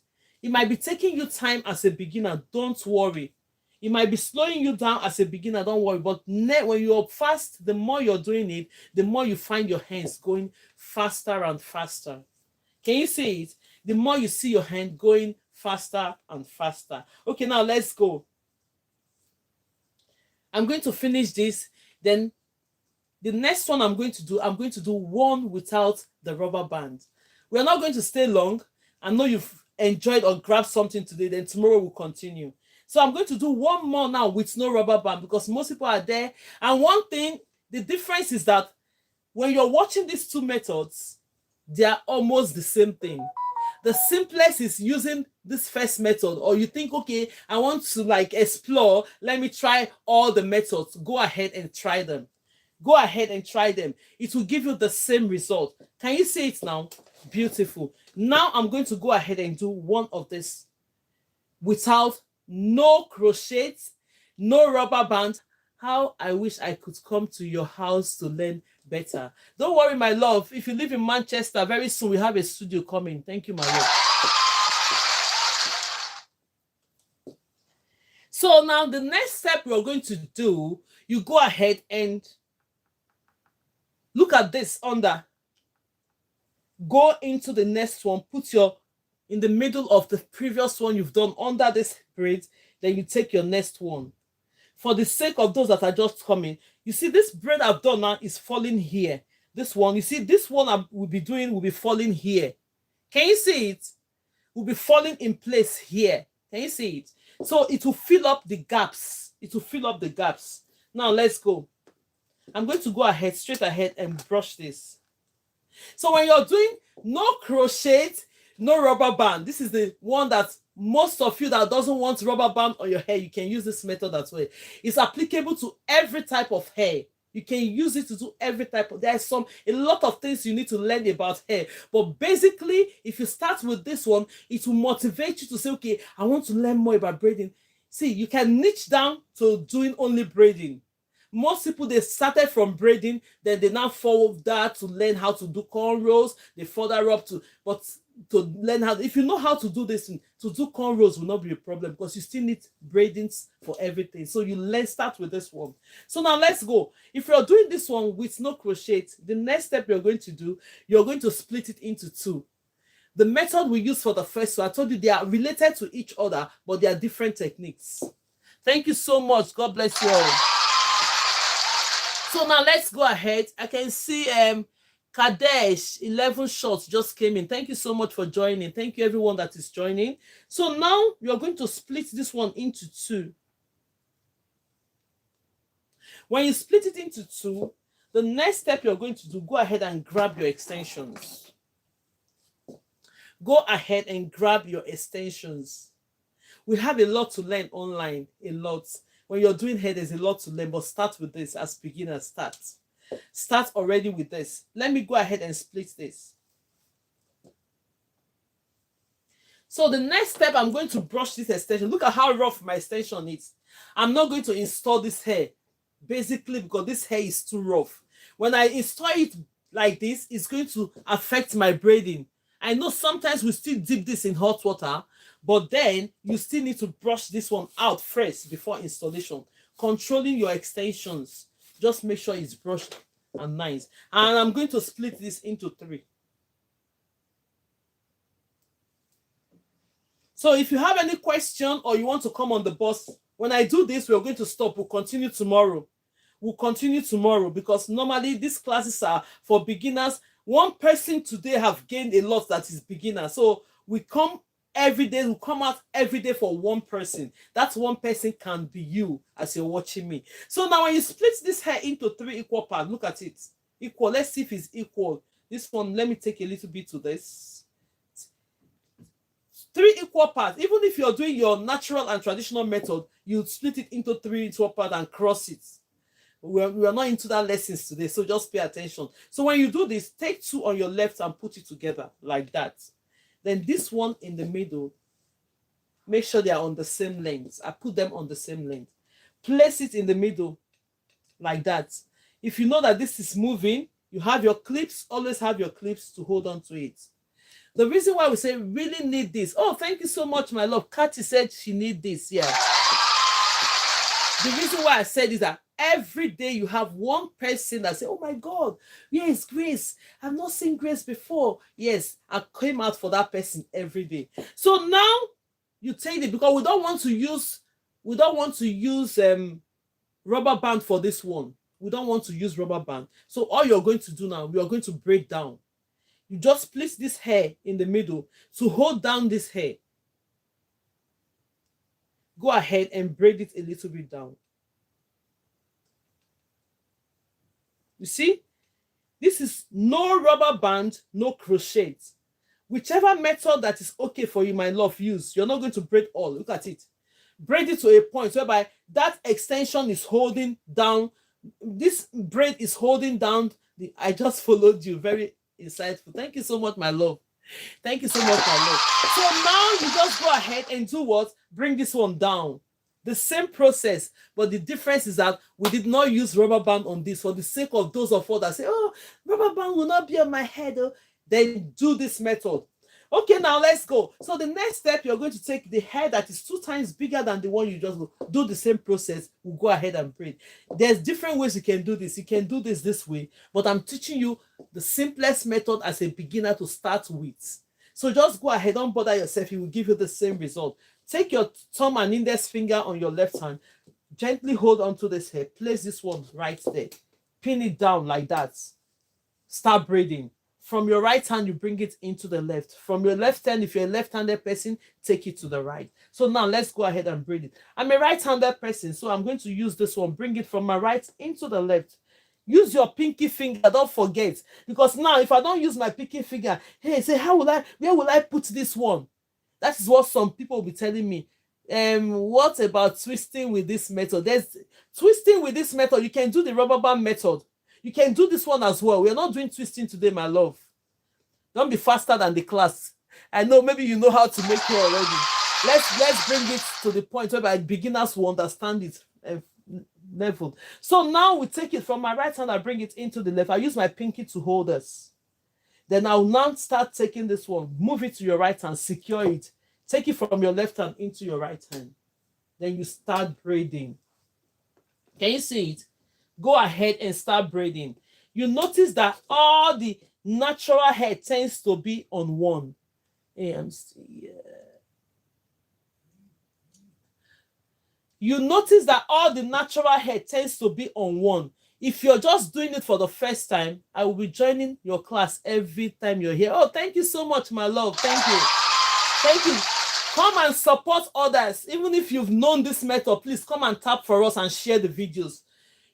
It might be taking you time as a beginner. Don't worry. It might be slowing you down as a beginner. Don't worry. But when you're fast, the more you're doing it, the more you find your hands going faster and faster. Can you see it? The more you see your hand going faster and faster. Okay, now let's go. I'm going to finish this. Then the next one I'm going to do one without the rubber band. We're not going to stay long. I know you've enjoyed or grabbed something today. Then tomorrow we'll continue. So I'm going to do one more now with no rubber band because most people are there. And one thing, the difference is that when you're watching these two methods, they are almost the same thing. The simplest is using this first method, or you think, okay, I want to like explore. Let me try all the methods. Go ahead and try them. Go ahead and try them. It will give you the same result. Can you see it now? Beautiful. Now I'm going to go ahead and do one of this without no crochets, no rubber band. How I wish I could come to your house to learn better. Don't worry, my love. If you live in Manchester, very soon we have a studio coming. Thank you, my love. So now the next step we're going to do, you go ahead and look at this under. Go into the next one, put your in the middle of the previous one you've done under this braid, then you take your next one. For the sake of those that are just coming, you see this braid I've done now is falling here. This one, you see this one I will be doing will be falling here. Can you see it? Will be falling in place here. Can you see it? So it will fill up the gaps. It will fill up the gaps. Now let's go. I'm going to go ahead, straight ahead, and brush this. So when you're doing no crochet, no rubber band, this is the one that most of you that doesn't want rubber band on your hair, you can use this method as well. It's applicable to every type of hair. You can use it to do every type of, there's a lot of things you need to learn about hair. But basically, if you start with this one, it will motivate you to say, okay, I want to learn more about braiding. See, you can niche down to doing only braiding. Most people, they started from braiding, then they now follow that to learn how to do cornrows. They further up to, but to learn how, if you know how to do this, to do cornrows will not be a problem because you still need braidings for everything. So you start with this one. So now let's go. If you're doing this one with no crochet, the next step you're going to do, you're going to split it into two. The method we use for the first one, I told you they are related to each other, but they are different techniques. Thank you so much. God bless you all. So now let's go ahead. I can see Kadesh 11 shots just came in. Thank you so much for joining. Thank you everyone that is joining. So now you're going to split this one into two. When you split it into two, the next step you're going to do, go ahead and grab your extensions. Go ahead and grab your extensions. We have a lot to learn online, a lot. When you're doing hair, there's a lot to learn, but start with this as beginners. Start already with this. Let me go ahead and split this. So the next step, I'm going to brush this extension. Look at how rough my extension is. I'm not going to install this hair, basically because this hair is too rough. When I install it like this, it's going to affect my braiding. I know sometimes we still dip this in hot water, but then you still need to brush this one out first before installation. Controlling your extensions. Just make sure it's brushed and nice. And I'm going to split this into three. So if you have any question or you want to come on the bus, when I do this, we're going to stop. We'll continue tomorrow. Because normally these classes are for beginners. One person today have gained a lot that is beginner. So we come every day, we come out every day for one person. That one person can be you as you're watching me. So now when you split this hair into three equal parts, look at it. Equal. Let's see if it's equal. This one, let me take a little bit to this. Three equal parts. Even if you're doing your natural and traditional method, you split it into three equal parts and cross it. We're not into that lessons today, so just pay attention. So when you do this, take two on your left and put it together like that. Then this one in the middle, make sure they are on the same length. I put them on the same length. Place it in the middle like that. If you know that this is moving, you have your clips. Always have your clips to hold on to it. The reason why we say really need this. Oh, thank you so much, my love. Katy said she need this. Yeah. The reason why I said is that every day you have one person that say, oh my God, yes, Grace. I've not seen Grace before. Yes, I came out for that person every day. So now you take it because we don't want to use rubber band for this one. We don't want to use rubber band. So all you're going to do now, we are going to braid down. You just place this hair in the middle to hold down this hair. Go ahead and braid it a little bit down. You see, this is no rubber band, no crochet. Whichever method that is okay for you, my love, use. You're not going to braid all. Look at it. Braid it to a point whereby that extension is holding down. This braid is holding down. I just followed you. Very insightful. Thank you so much, my love. Thank you so much, my love. So now you just go ahead and do what? Bring this one down. The same process, but the difference is that we did not use rubber band on this for the sake of those of us that say, oh, rubber band will not be on my head. Oh. Then do this method. Okay, now let's go. So the next step, you're going to take the hair that is 2 times bigger than the one you just do the same process. We'll go ahead and braid. There's different ways you can do this. You can do this way, but I'm teaching you the simplest method as a beginner to start with. So just go ahead, don't bother yourself. It will give you the same result. Take your thumb and index finger on your left hand. Gently hold onto this hair. Place this one right there. Pin it down like that. Start braiding. From your right hand, you bring it into the left. From your left hand, if you're a left-handed person, take it to the right. So now let's go ahead and braid it. I'm a right-handed person, so I'm going to use this one. Bring it from my right into the left. Use your pinky finger, don't forget. Because now, if I don't use my pinky finger, hey, say, where will I put this one? That is what some people will be telling me. What about twisting with this method? There's twisting with this method. You can do the rubber band method. You can do this one as well. We're not doing twisting today, my love. Don't be faster than the class. I know maybe you know how to make it already. Let's bring it to the point where beginners will understand it level. So now we take it from my right hand, I bring it into the left. I use my pinky to hold this. Then I'll now start taking this one. Move it to your right hand, secure it. Take it from your left hand into your right hand. Then you start braiding. Can you see it? Go ahead and start braiding. You notice that all the natural hair tends to be on one. You notice that all the natural hair tends to be on one. If you're just doing it for the first time, I will be joining your class every time you're here. Oh, thank you so much, my love. Thank you. Thank you. Come and support others. Even if you've known this method, please come and tap for us and share the videos.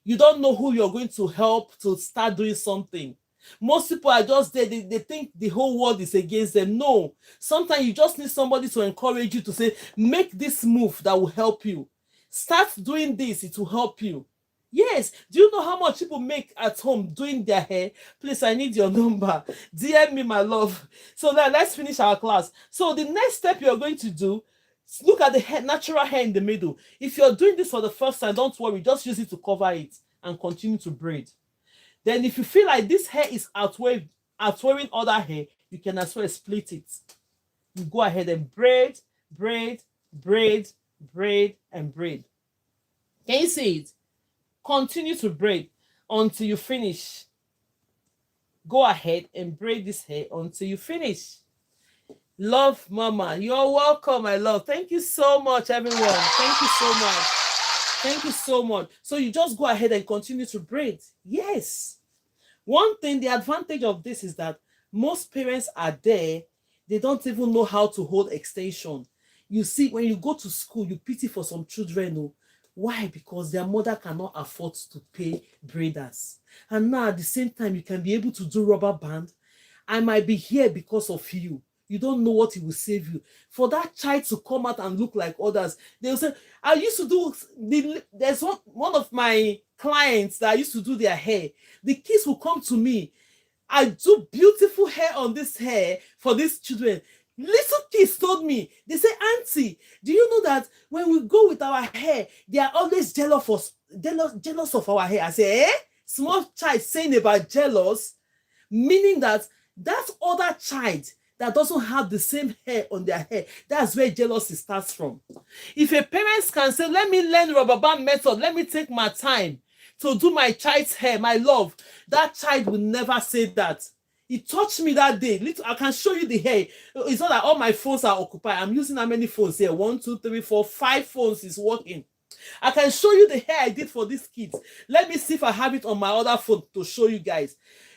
You don't know who you're going to help to start doing something. Most people are just there. They think the whole world is against them. No. Sometimes you just need somebody to encourage you to say, make this move that will help you. Start doing this. It will help you. Yes. Do you know how much people make at home doing their hair? Please, I need your number. DM me, my love. So now let's finish our class. So the next step you're going to do, look at the hair, natural hair in the middle. If you're doing this for the first time, don't worry. Just use it to cover it and continue to braid. Then if you feel like this hair is outwearing other hair, you can as well split it. You go ahead and braid, braid, braid, braid, and braid. Can you see it? Continue to braid until you finish. Go ahead and braid this hair until you finish. Love, Mama. You're welcome, my love. Thank you so much, everyone. Thank you so much. Thank you so much. So you just go ahead and continue to braid. Yes. One thing, the advantage of this is that most parents are there. They don't even know how to hold extension. You see, when you go to school, you pity for some children. Oh. Why? Because their mother cannot afford to pay braiders. And now at the same time, you can be able to do rubber band. I might be here because of you. You don't know what it will save you. For that child to come out and look like others, they will say, I used to do, there's one of my clients that I used to do their hair. The kids will come to me. I do beautiful hair on this hair for these children. Little kids told me, they say, Auntie, do you know that when we go with our hair, they are always jealous of our hair? I say, eh? Small child saying about jealous, meaning that other child that doesn't have the same hair on their hair, that's where jealousy starts from. If a parent can say, let me learn rubber band method, let me take my time to do my child's hair, my love, that child will never say that. It touched me that day. I can show you the hair. It's not that all my phones are occupied. I'm using how many phones here? 1, 2, 3, 4, 5 phones is working. I can show you the hair I did for these kids. Let me see if I have it on my other phone to show you guys.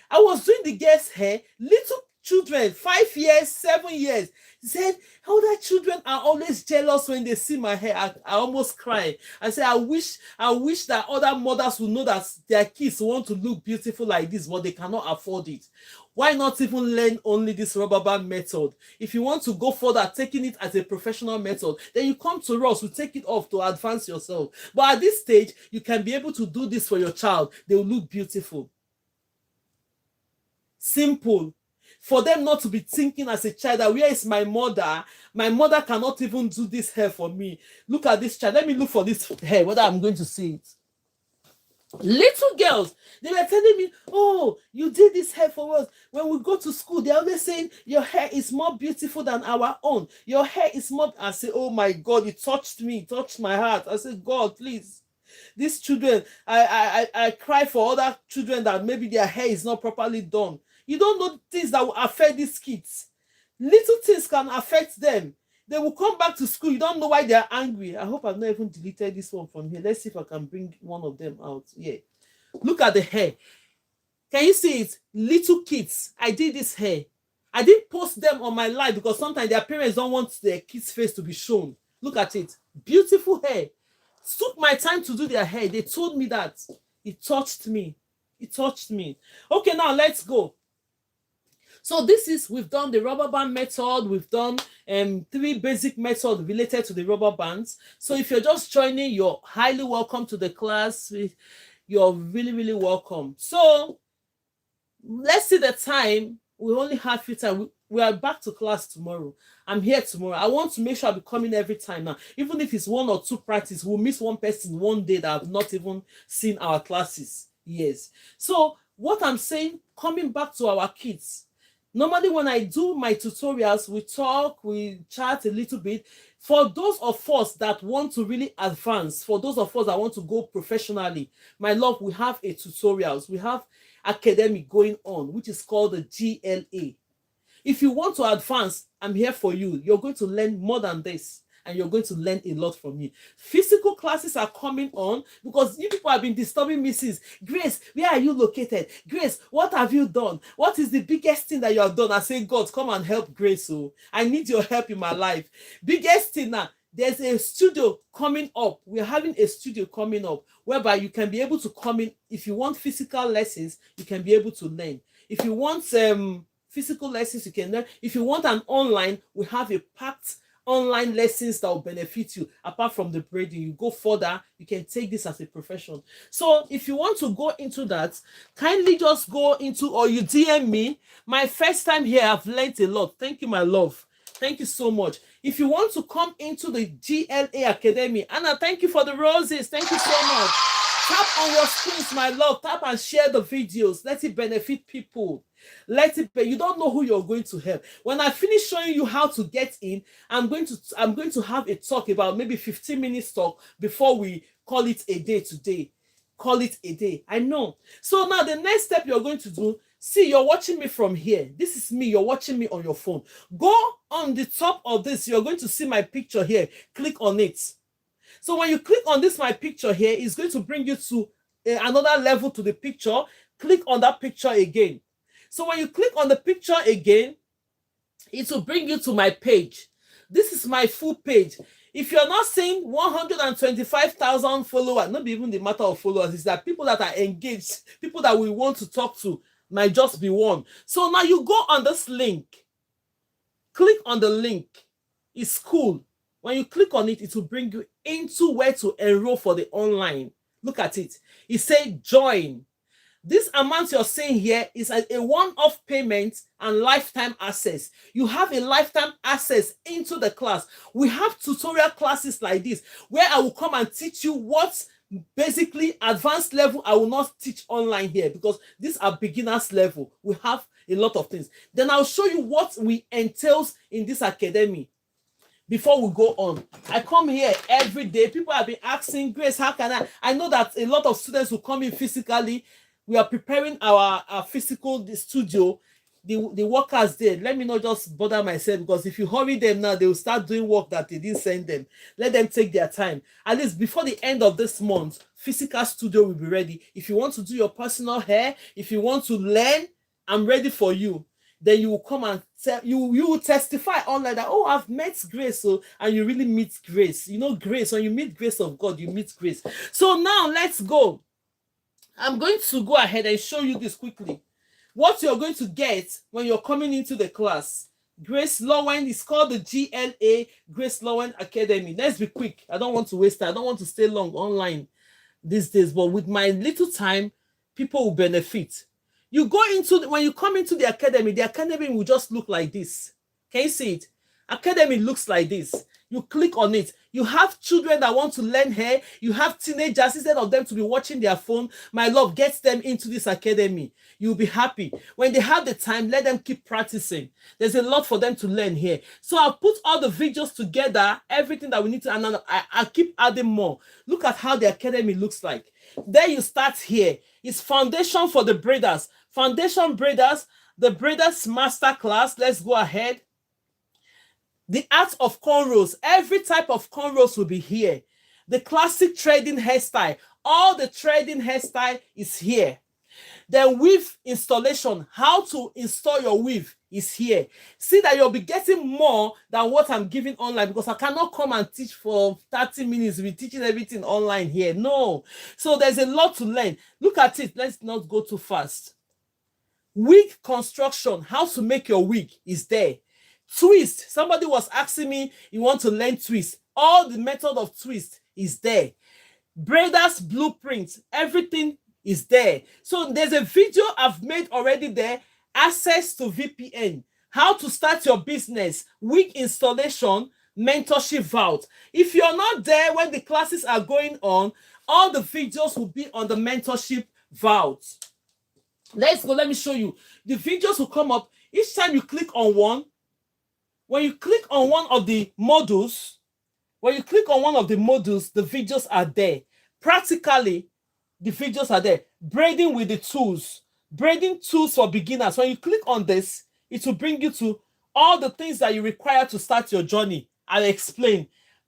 I was doing the girl's hair. Little children, 5 years, 7 years, said, older children are always jealous when they see my hair. I almost cry. I said, I wish that other mothers would know that their kids want to look beautiful like this, but they cannot afford it. Why not even learn only this rubber band method? If you want to go further, taking it as a professional method, then you come to us, we take it off to advance yourself. But at this stage, you can be able to do this for your child. They will look beautiful. Simple. For them not to be thinking as a child that where is my mother? My mother cannot even do this hair for me. Look at this child. Let me look for this hair, whether I'm going to see it. Little girls, they were telling me, oh, you did this hair for us. When we go to school, they're always saying your hair is more beautiful than our own. Your hair is more. I say, oh my God, it touched me, it touched my heart. I said, God, please. These children, I cry for other children that maybe their hair is not properly done. You don't know things that will affect these kids. Little things can affect them. They will come back to school. You don't know why they're angry. I hope I've not even deleted this one from here. Let's see if I can bring one of them out. Yeah. Look at the hair. Can you see it? Little kids. I did this hair. I didn't post them on my live because sometimes their parents don't want their kids' face to be shown. Look at it. Beautiful hair. Took my time to do their hair. They told me that. It touched me. It touched me. Okay, now let's go. So this is, we've done the rubber band method. We've done 3 basic methods related to the rubber bands. So if you're just joining, you're highly welcome to the class. You're really, really welcome. So let's see the time. We only have few time. We are back to class tomorrow. I'm here tomorrow. I want to make sure I'll be coming every time now. Even if it's 1 or 2 practice, we'll miss one person one day that I've not even seen our classes. Yes. So what I'm saying, coming back to our kids. Normally when I do my tutorials, we talk, we chat a little bit. For those of us that want to really advance, for those of us that want to go professionally, my love, we have a tutorials. We have academic going on, which is called the GLA. If you want to advance, I'm here for you. You're going to learn more than this, and you're going to learn a lot from me. Physical classes are coming on because you people have been disturbing me since. Grace, where are you located? Grace, what have you done? What is the biggest thing that you have done? I say, God, come and help Grace. So I need your help in my life. Biggest thing now. There's a studio coming up. We're having a studio coming up whereby you can be able to come in. If you want physical lessons, you can be able to learn. If you want physical lessons, you can learn. If you want an online, we have a packed online lessons that will benefit you. Apart from the braiding, you go further, you can take this as a profession. So if you want to go into that, kindly just go into, or you DM me. My first time here, I've learned a lot. Thank you, my love. Thank you so much. If you want to come into the GLA Academy, Anna, thank you for the roses. Thank you so much. Tap on your screens, my love. Tap and share the videos. Let it benefit people. Let it be. You don't know who you're going to help. When I finish showing you how to get in, I'm going to have a talk about maybe 15 minutes talk before we call it a day today. Call it a day. I know. So now the next step you're going to do, see, you're watching me from here. This is me. You're watching me on your phone. Go on the top of this. You're going to see my picture here. Click on it. So when you click on this, my picture here, it's going to bring you to another level to the picture. Click on that picture again. So when you click on the picture again, it will bring you to my page. This is my full page. If you're not seeing 125,000 followers, not even the matter of followers, it's that people that are engaged, people that we want to talk to, might just be one. So now you go on this link. Click on the link. It's cool. When you click on it, it will bring you into where to enroll for the online. Look at it. It says join. This amount you're seeing here is a one-off payment and lifetime access. You have a lifetime access into the class. We have tutorial classes like this where I will come and teach you what basically advanced level I will not teach online here because these are beginners level. We have a lot of things. Then I'll show you what we entails in this academy. Before we go on, I come here every day. People have been asking, Grace, how can I know that a lot of students will come in physically. We are preparing our physical studio. The workers there, let me not just bother myself because if you hurry them now, they will start doing work that they didn't send them. Let them take their time. At least before the end of this month, physical studio will be ready. If you want to do your personal hair, if you want to learn, I'm ready for you. Then you will come and you will testify online that, oh, I've met Grace. So, and you really meet Grace. You know, Grace, when you meet Grace of God, you meet Grace. So now let's go. I'm going to go ahead and show you this quickly. What you're going to get when you're coming into the class. Grace Lawend is called the GLA Grace Lawend Academy. Let's be quick. I don't want to waste time. I don't want to stay long online these days. But with my little time, people will benefit. You go into, when you come into the academy will just look like this. Can you see it? Academy looks like this. You click on it. You have children that want to learn hair. You have teenagers, instead of them to be watching their phone, my love, get them into this academy. You'll be happy. When they have the time, let them keep practicing. There's a lot for them to learn here. So I'll put all the videos together, everything that we need to, and I keep adding more. Look at how the academy looks like. There you start here. It's foundation for the braiders. Foundation braiders, the braiders masterclass. Let's go ahead. The art of cornrows. Every type of cornrows will be here. The classic threading hairstyle. All the threading hairstyle is here. Then weave installation. How to install your weave is here. See that you'll be getting more than what I'm giving online, because I cannot come and teach for 30 minutes. We're teaching everything online here. No. So there's a lot to learn. Look at it. Let's not go too fast. Wig construction. How to make your wig is there. Twist. Somebody was asking me, you want to learn twist. All the method of twist is there. Braiders blueprint. Everything is there. So there's a video I've made already there. Access to VPN. How to start your business. Wig installation. Mentorship vault. If you're not there when the classes are going on, all the videos will be on the mentorship vault. Let's go. Let me show you. The videos will come up. Each time you click on one, when you click on one of the modules, the videos are there. Practically, the videos are there. Braiding with the tools. Braiding tools for beginners. When you click on this, it will bring you to all the things that you require to start your journey. I'll explain.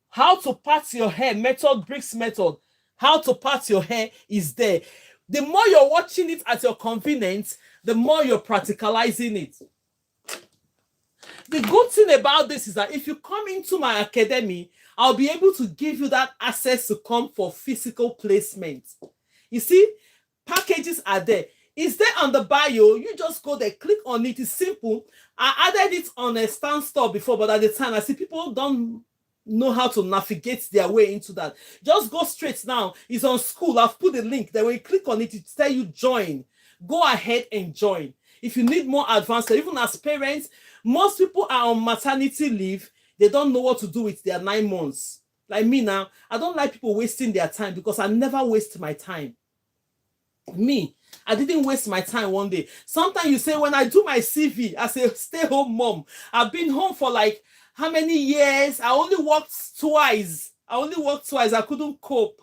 How to part your hair, method, bricks method. How to part your hair is there. The more you're watching it at your convenience, the more you're practicalizing it. The good thing about this is that if you come into my academy, I'll be able to give you that access to come for physical placement. You see, packages are there. It's there on the bio. You just go there, click on it. It's simple. I added it on a stand store before, but at the time, I see people don't know how to navigate their way into that. Just go straight now. It's on school. I've put the link there. When you click on it, it tells you join. Go ahead and join. If you need more advanced, even as parents, most people are on maternity leave. They don't know what to do with their 9 months. Like me now, I don't like people wasting their time, because I never waste my time. Me, I didn't waste my time one day. Sometimes you say, when I do my CV as a stay-home mom, I've been home for like how many years? I only worked twice. I couldn't cope.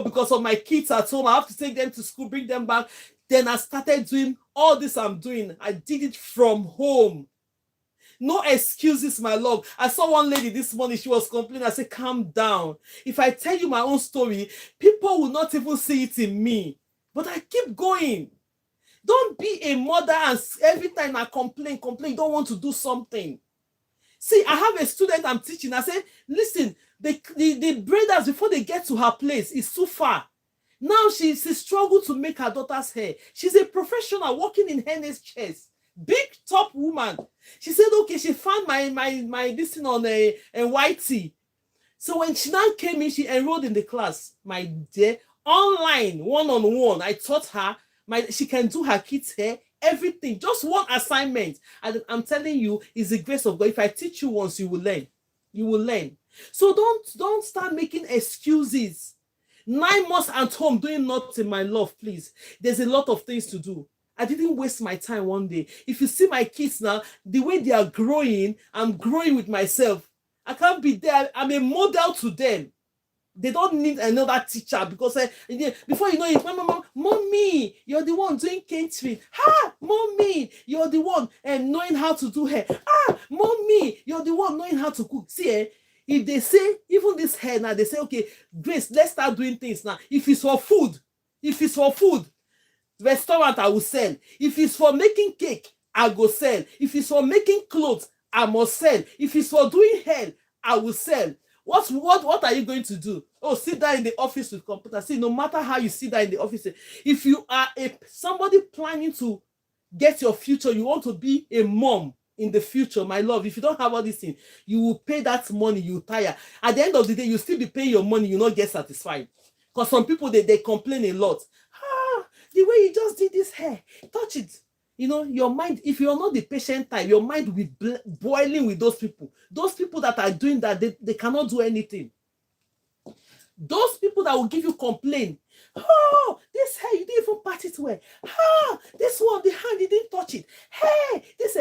Because of my kids at home. I have to take them to school, bring them back. Then I started doing all this I'm doing. I did it from home. No excuses, my love. I saw one lady this morning. She was complaining. I said, calm down. If I tell you my own story, people will not even see it in me. But I keep going. Don't be a mother and every time I complain, you don't want to do something. See, I have a student I'm teaching. I said, listen, the braiders, before they get to her place, is too far. Now she struggled to make her daughter's hair. She's a professional working in hairness chairs. Big top woman. She said, okay, she found my this thing on a YT. So when she now came in, she enrolled in the class, my dear, online, one-on-one. I taught her, she can do her kids' hair, everything, just one assignment. And I'm telling you, it's the grace of God. If I teach you once, you will learn. You will learn. So don't start making excuses. 9 months at home doing nothing, my love, please. There's a lot of things to do. I didn't waste my time one day. If you see my kids now, the way they are growing, I'm growing with myself. I can't be there. I'm a model to them. They don't need another teacher, because before you know it, mommy, you're the one doing catering. Mommy, you're the one knowing how to do hair. Mommy, you're the one knowing how to cook. See, if they say, even this hair now, they say, okay, Grace, let's start doing things now. If it's for food, restaurant, I will sell. If it's for making cake, I go sell. If it's for making clothes, I must sell. If it's for doing hair, I will sell. What are you going to do? Oh, sit down in the office with computer. See, no matter how you sit down in the office, if you are somebody planning to get your future, you want to be a mom in the future, my love, if you don't have all these things, you will pay that money, you tire. At the end of the day, you still be paying your money, you not get satisfied. Because some people, they complain a lot. The way you just did this hair, touch it. You know, your mind, if you're not the patient type, your mind will be boiling with those people. Those people that are doing that, they cannot do anything. Those people that will give you complaint. Oh, this hair, you didn't even part it well. Ah, this one, the hand, you didn't touch it. Hey, this,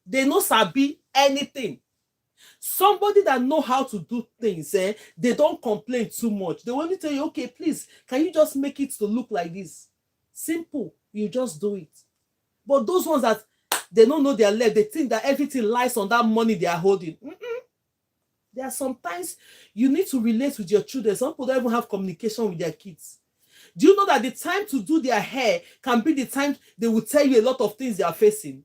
they no sabi anything. Somebody that know how to do things, they don't complain too much. They only tell you, okay, please, can you just make it to look like this? Simple. You just do it. But those ones that they don't know their left, they think that everything lies on that money they are holding. There are sometimes you need to relate with your children. Some people don't even have communication with their kids. Do you know that the time to do their hair can be the time they will tell you a lot of things they are facing?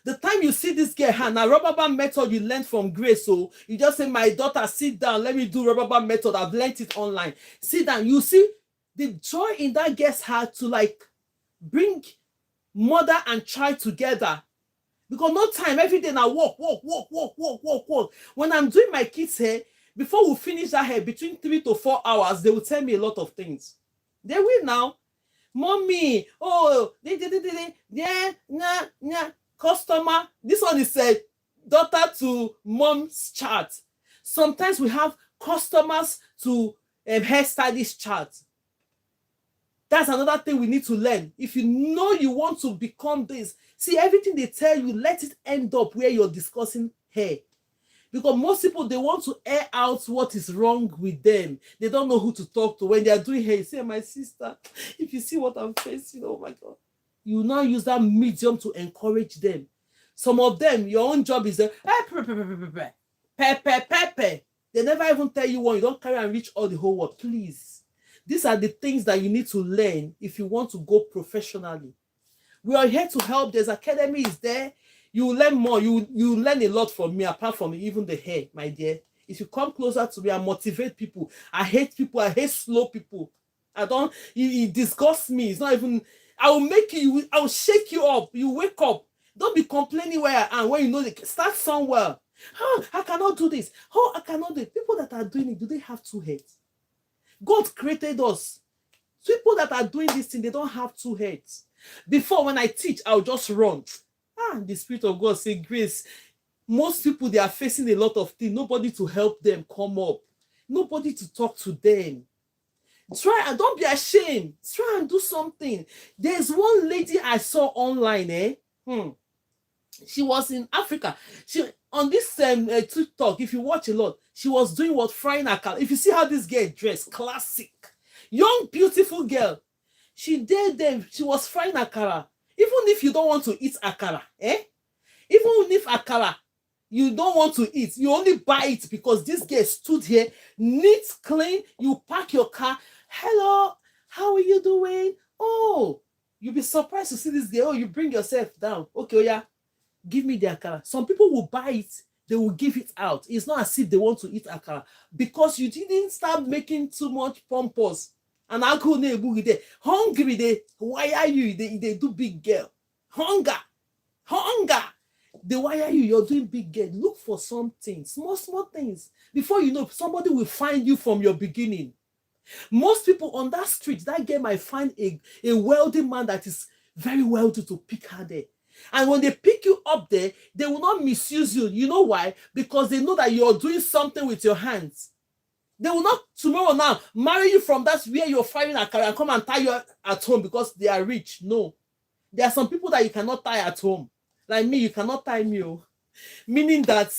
The time you see this girl hand, now rubber band method you learned from Grace, so you just say, my daughter, sit down, let me do rubber band method. I've learned it online. Sit down. You see the joy in that girl's heart to like bring mother and child together. Because no time, every day now walk. When I'm doing my kids' hair, before we finish that hair, between 3 to 4 hours, they will tell me a lot of things. They will now. Mommy, oh, yeah, nah. Customer, this one is a daughter to mom's chart. Sometimes we have customers to hairstylist chart. That's another thing we need to learn. If you know you want to become this, see, everything they tell you, let it end up where you're discussing hair. Because most people, they want to air out what is wrong with them. They don't know who to talk to. When they are doing hair, you say, my sister, if you see what I'm facing, oh my God. You now use that medium to encourage them. Some of them, your own job is pepper. They never even tell you one. You don't carry and reach all the whole world. Please. These are the things that you need to learn if you want to go professionally. We are here to help. There's academy is there. You will learn more. You learn a lot from me, apart from even the hair, my dear. If you come closer to me, I motivate people. I hate people. I hate slow people. It disgusts me. It's not even... I will make you, I will shake you up. You wake up. Don't be complaining where I am. When you know they start somewhere. Oh, I cannot do this. Oh, I cannot do it. People that are doing it, do they have two heads? God created us. People that are doing this thing, they don't have two heads. Before, when I teach, I'll just run. The Spirit of God say, Grace, most people, they are facing a lot of things. Nobody to help them come up. Nobody to talk to them. Try and don't be ashamed. Try and do something. There's one lady I saw online. She was in Africa. She on this TikTok. If you watch a lot, she was doing what, frying akara. If you see how this girl dressed, classic, young, beautiful girl. She did them. She was frying akara. Even if you don't want to eat akara, even if akara you don't want to eat, you only buy it because this girl stood here, neat, clean. You park your car. Hello, how are you doing? Oh, you'll be surprised to see this girl. Oh, you bring yourself down. Okay, oh yeah, give me the akara. Some people will buy it, they will give it out. It's not as if they want to eat akara because you didn't start making too much pompous. And I'll go there, hungry, they wire you, they do big girl. Hunger. They wire you, you're doing big girl. Look for something, small things. Before you know, somebody will find you from your beginning. Most people on that street, that girl might find a wealthy man that is very wealthy to pick her there. And when they pick you up there, they will not misuse you. You know why? Because they know that you're doing something with your hands. They will not tomorrow now marry you from that where you're firing a car and come and tie you at home because they are rich. No. There are some people that you cannot tie at home. Like me, you cannot tie me. Meaning that,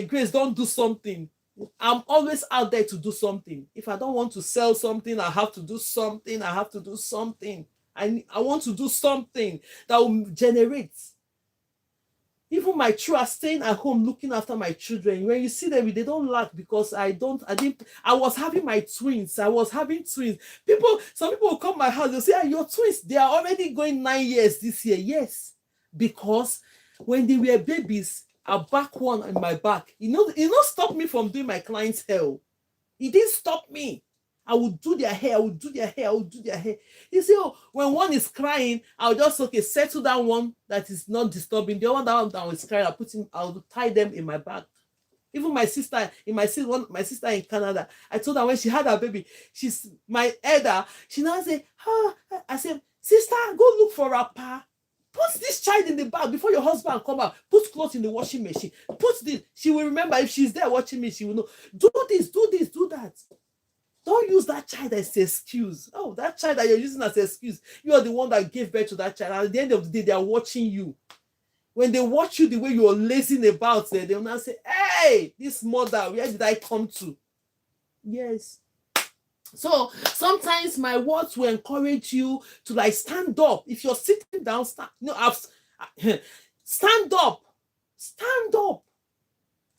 Grace, don't do something. I'm always out there to do something. If I don't want to sell something, I have to do something. I want to do something that will generate. Even my children are staying at home looking after my children. When you see them, they don't laugh because I was having my twins. Some people will come to my house, they'll say, your twins, they are already going 9 years this year. Yes, because when they were babies, I back one in my back. It not stop me from doing my client's hair. It didn't stop me. I would do their hair. You see, when one is crying, I'll just, settle down one that is not disturbing. The other one that is crying, I'll tie them in my bag. Even my sister in Canada, I told her when she had her baby, she's my elder, she now say, I said, sister, go look for a pa. Put Put this child in the bag before your husband come out. Put clothes in the washing machine. Put this. She will remember. If she's there watching me, she will know. Do this, do this, do that. Don't use that child as an excuse. Oh, that child that you're using as an excuse, you are the one that gave birth to that child. And at the end of the day, they are watching you. When they watch you the way you're lazing about, they will now say, hey, this mother, where did I come to? Yes. So sometimes my words will encourage you to like stand up. If you're sitting down, stand up. Stand up.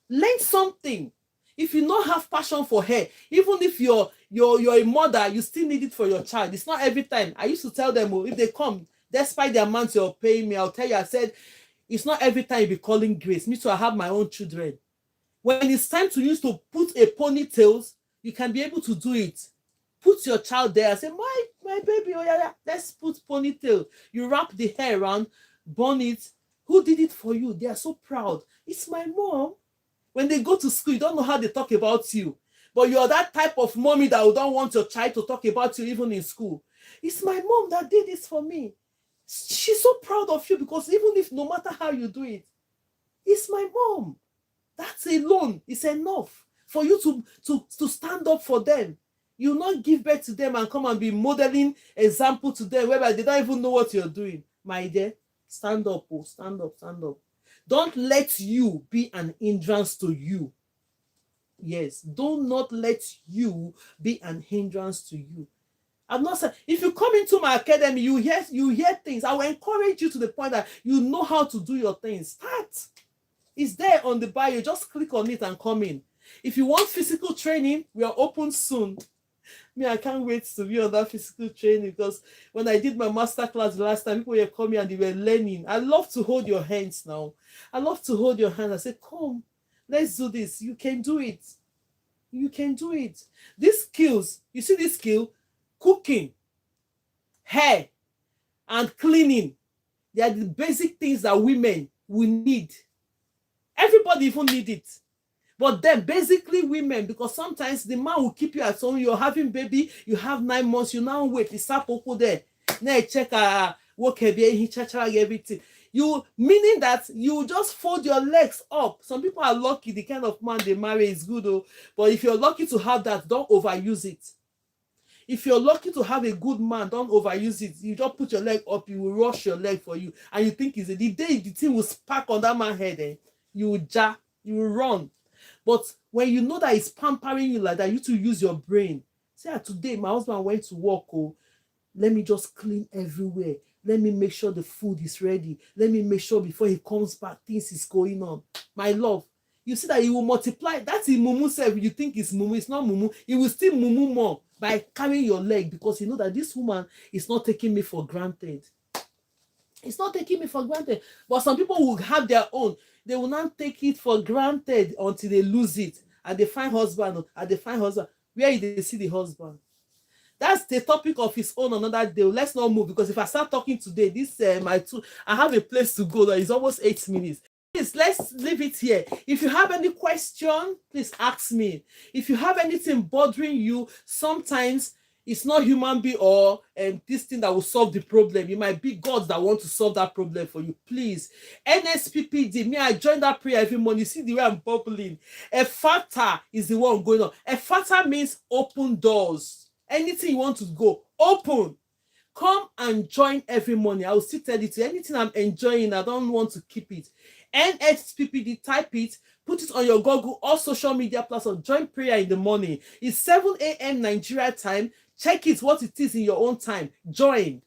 Learn something. If you don't have passion for hair, even if you're a mother, you still need it for your child. It's not every time. I used to tell them, oh, if they come, despite the amount you're paying me, I'll tell you, I said, it's not every time you be calling Grace. Me too, I have my own children. When it's time to use to put a ponytail, you can be able to do it. Put your child there and say, my baby, oh yeah, let's put ponytail. You wrap the hair around, bun it. Who did it for you? They are so proud. It's my mom. When they go to school, you don't know how they talk about you. But you're that type of mommy that don't want your child to talk about you even in school. It's my mom that did this for me. She's so proud of you because even if no matter how you do it, it's my mom. That's alone. It's enough for you to stand up for them. You will not give birth to them and come and be modeling example to them whereby they don't even know what you're doing. My dear, stand up, oh, stand up, stand up. Don't let you be an hindrance to you. Yes, do not let you be an hindrance to you. I'm not saying if you come into my academy, you hear things. I will encourage you to the point that you know how to do your things. Start. It's there on the bio. Just click on it and come in. If you want physical training, we are open soon. Me, I can't wait to be on that physical training because when I did my master class last time, people were coming and they were learning. I love to hold your hands now. I love to hold your hand. I say, come, let's do this. You can do it. You can do it. These skills, you see this skill? Cooking, hair, and cleaning. They are the basic things that women will need. Everybody even need it. But then basically women, because sometimes the man will keep you at home, you're having baby, you have 9 months, you now wait, it's up there. Now check work everything. You meaning that you just fold your legs up. Some people are lucky, the kind of man they marry is good, oh, but if you're lucky to have that, don't overuse it. If you're lucky to have a good man, don't overuse it. You just put your leg up, you will rush your leg for you, and you think it's the day the thing will spark on that man's head, you will jar, you will run. But when you know that it's pampering you like that, you to use your brain. Say, today my husband went to work. Oh, let me just clean everywhere. Let me make sure the food is ready. Let me make sure before he comes back, things is going on. My love, you see that he will multiply. That's in mumu self. You think it's mumu. It's not mumu. He will still mumu more by carrying your leg because you know that this woman is not taking me for granted. It's not taking me for granted. But some people will have their own. They will not take it for granted until they lose it. And they find husband. And they find husband. Where did they see the husband? That's the topic of his own another day. Let's not move because if I start talking today, this I have a place to go. It's almost 8 minutes. Please, let's leave it here. If you have any question, please ask me. If you have anything bothering you, sometimes it's not human being or this thing that will solve the problem. It might be God that want to solve that problem for you. Please, NSPPD, me, I join that prayer every morning. You see the way I'm bubbling. A factor is the one going on. A factor means open doors. Anything you want to go, open. Come and join every morning. I will still tell you to anything I'm enjoying, I don't want to keep it. NSPPD, type it, put it on your Google or social media platform. Join prayer in the morning. It's 7 a.m. Nigeria time. Check it, what it is in your own time. Join.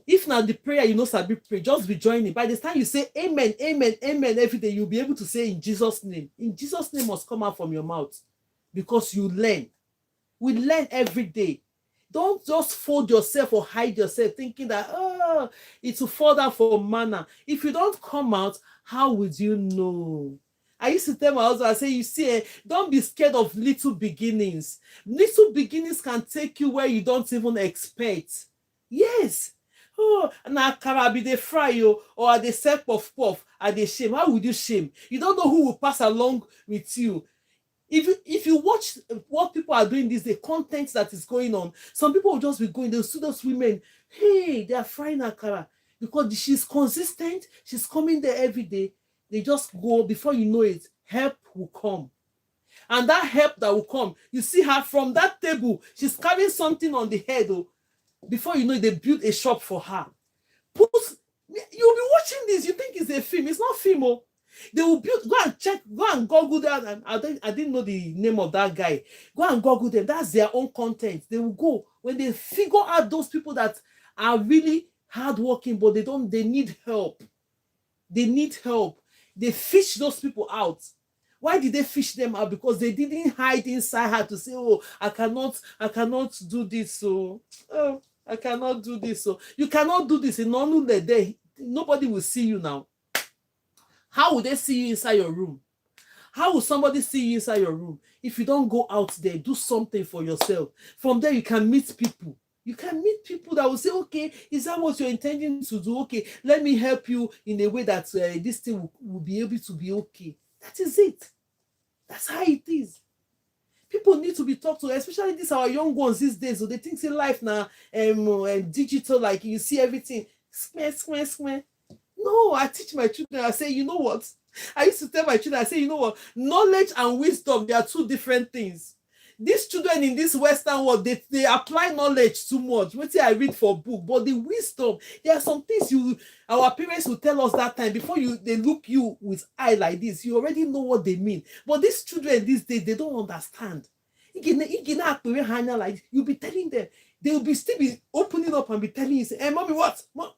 If not the prayer, you know, Sabi pray, just be joining. By the time you say amen, amen, amen every day, you'll be able to say in Jesus' name. In Jesus' name must come out from your mouth because you learn. We learn every day. Don't just fold yourself or hide yourself thinking that, oh, it will fall down for manna. If you don't come out, how would you know? I used to tell my husband, I say, you see, don't be scared of little beginnings. Little beginnings can take you where you don't even expect. Yes. Oh, now can be the fry you or they sell puff puff at the shame. How would you shame? You don't know who will pass along with you. If you watch what people are doing these days, content that is going on, some people will just be going, they'll see those women, hey, they are frying akara. because she's consistent. She's coming there every day. They just go, before you know it, help will come. And that help that will come, you see her from that table, she's carrying something on the head. Oh, before you know it, they build a shop for her. You'll be watching this, you think it's a film. It's not film. Oh. They will build, go and check, go and Google that. And I didn't know the name of that guy. Go and Google them. That's their own content. They will go, when they figure out those people that are really hardworking, but they need help. They need help. They fish those people out. Why did they fish them out? Because they didn't hide inside her to say, oh, I cannot do this. So, oh, I cannot do this. So you cannot do this. Nobody will see you now. How will they see you inside your room? How will somebody see you inside your room if you don't go out there, do something for yourself? From there, you can meet people. You can meet people that will say, okay, is that what you're intending to do? Okay, let me help you in a way that this thing will be able to be okay. That is it. That's how it is. People need to be talked to, especially these our young ones these days. So they think in life now, digital, like you see everything. Square. No, I teach my children. I say, you know what? I used to tell my children, I say, you know what? Knowledge and wisdom, they are two different things. These children in this Western world, they apply knowledge too much. What I read for book, but the wisdom, there are some things our parents will tell us that time before they look you with eye like this. You already know what they mean. But these children these days, they don't understand. Like you'll be telling them, they will still be opening up and be telling you, say, hey, mommy, what? Mom.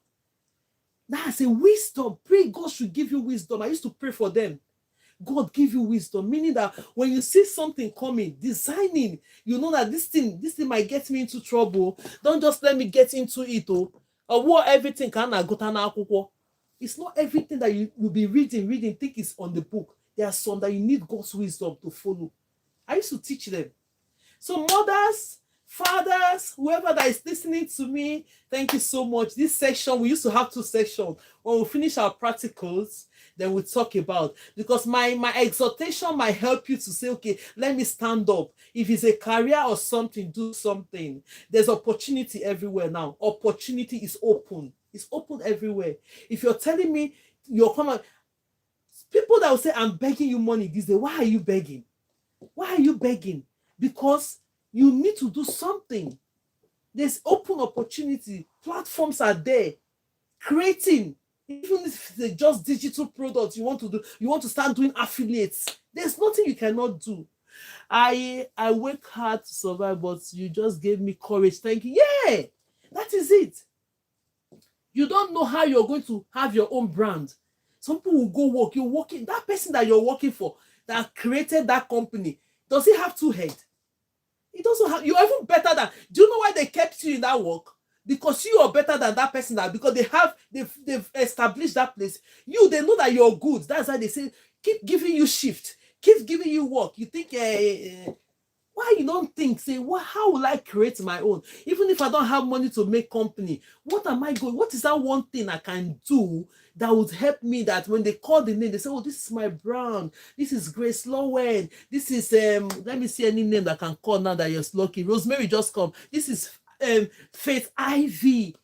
That's a wisdom. Pray God should give you wisdom. I used to pray for them. God give you wisdom, meaning that when you see something coming, designing, you know that this thing might get me into trouble. Don't just let me get into it. Or what everything can go. It's not everything that you will be reading, think is on the book. There are some that you need God's wisdom to follow. I used to teach them. So mothers, fathers, whoever that is listening to me, thank you so much. This section, we used to have 2 sections. When we finish our practicals, then we'll talk about, because my exhortation might help you to say, okay, let me stand up. If it's a career or something, do something. There's opportunity everywhere now. Opportunity is open. It's open everywhere. If you're telling me you're coming, people that will say, I'm begging you money these days, why are you begging? Why are you begging? Because you need to do something. There's open opportunity. Platforms are there. Creating. Even if it's just digital products you want to do, you want to start doing affiliates. There's nothing you cannot do. I work hard to survive, but you just gave me courage. Thank you. Yeah, that is it. You don't know how you're going to have your own brand. Some people will go work. You're working. That person that you're working for, that created that company, does he have 2 heads? It doesn't have. You're even better than. Do you know why they kept you in that work? Because you are better than that person. Because they've established that place. They know that you're good. That's why they say keep giving you shift, keep giving you work. You think why you don't think, say, how will I create my own? Even if I don't have money to make company, what is that one thing I can do that would help me, that when they call the name, they say, oh, this is my brand. This is GraceLawendhair. This is, let me see any name that I can call now that you're lucky. Rosemary just come. This is Faith Ivy,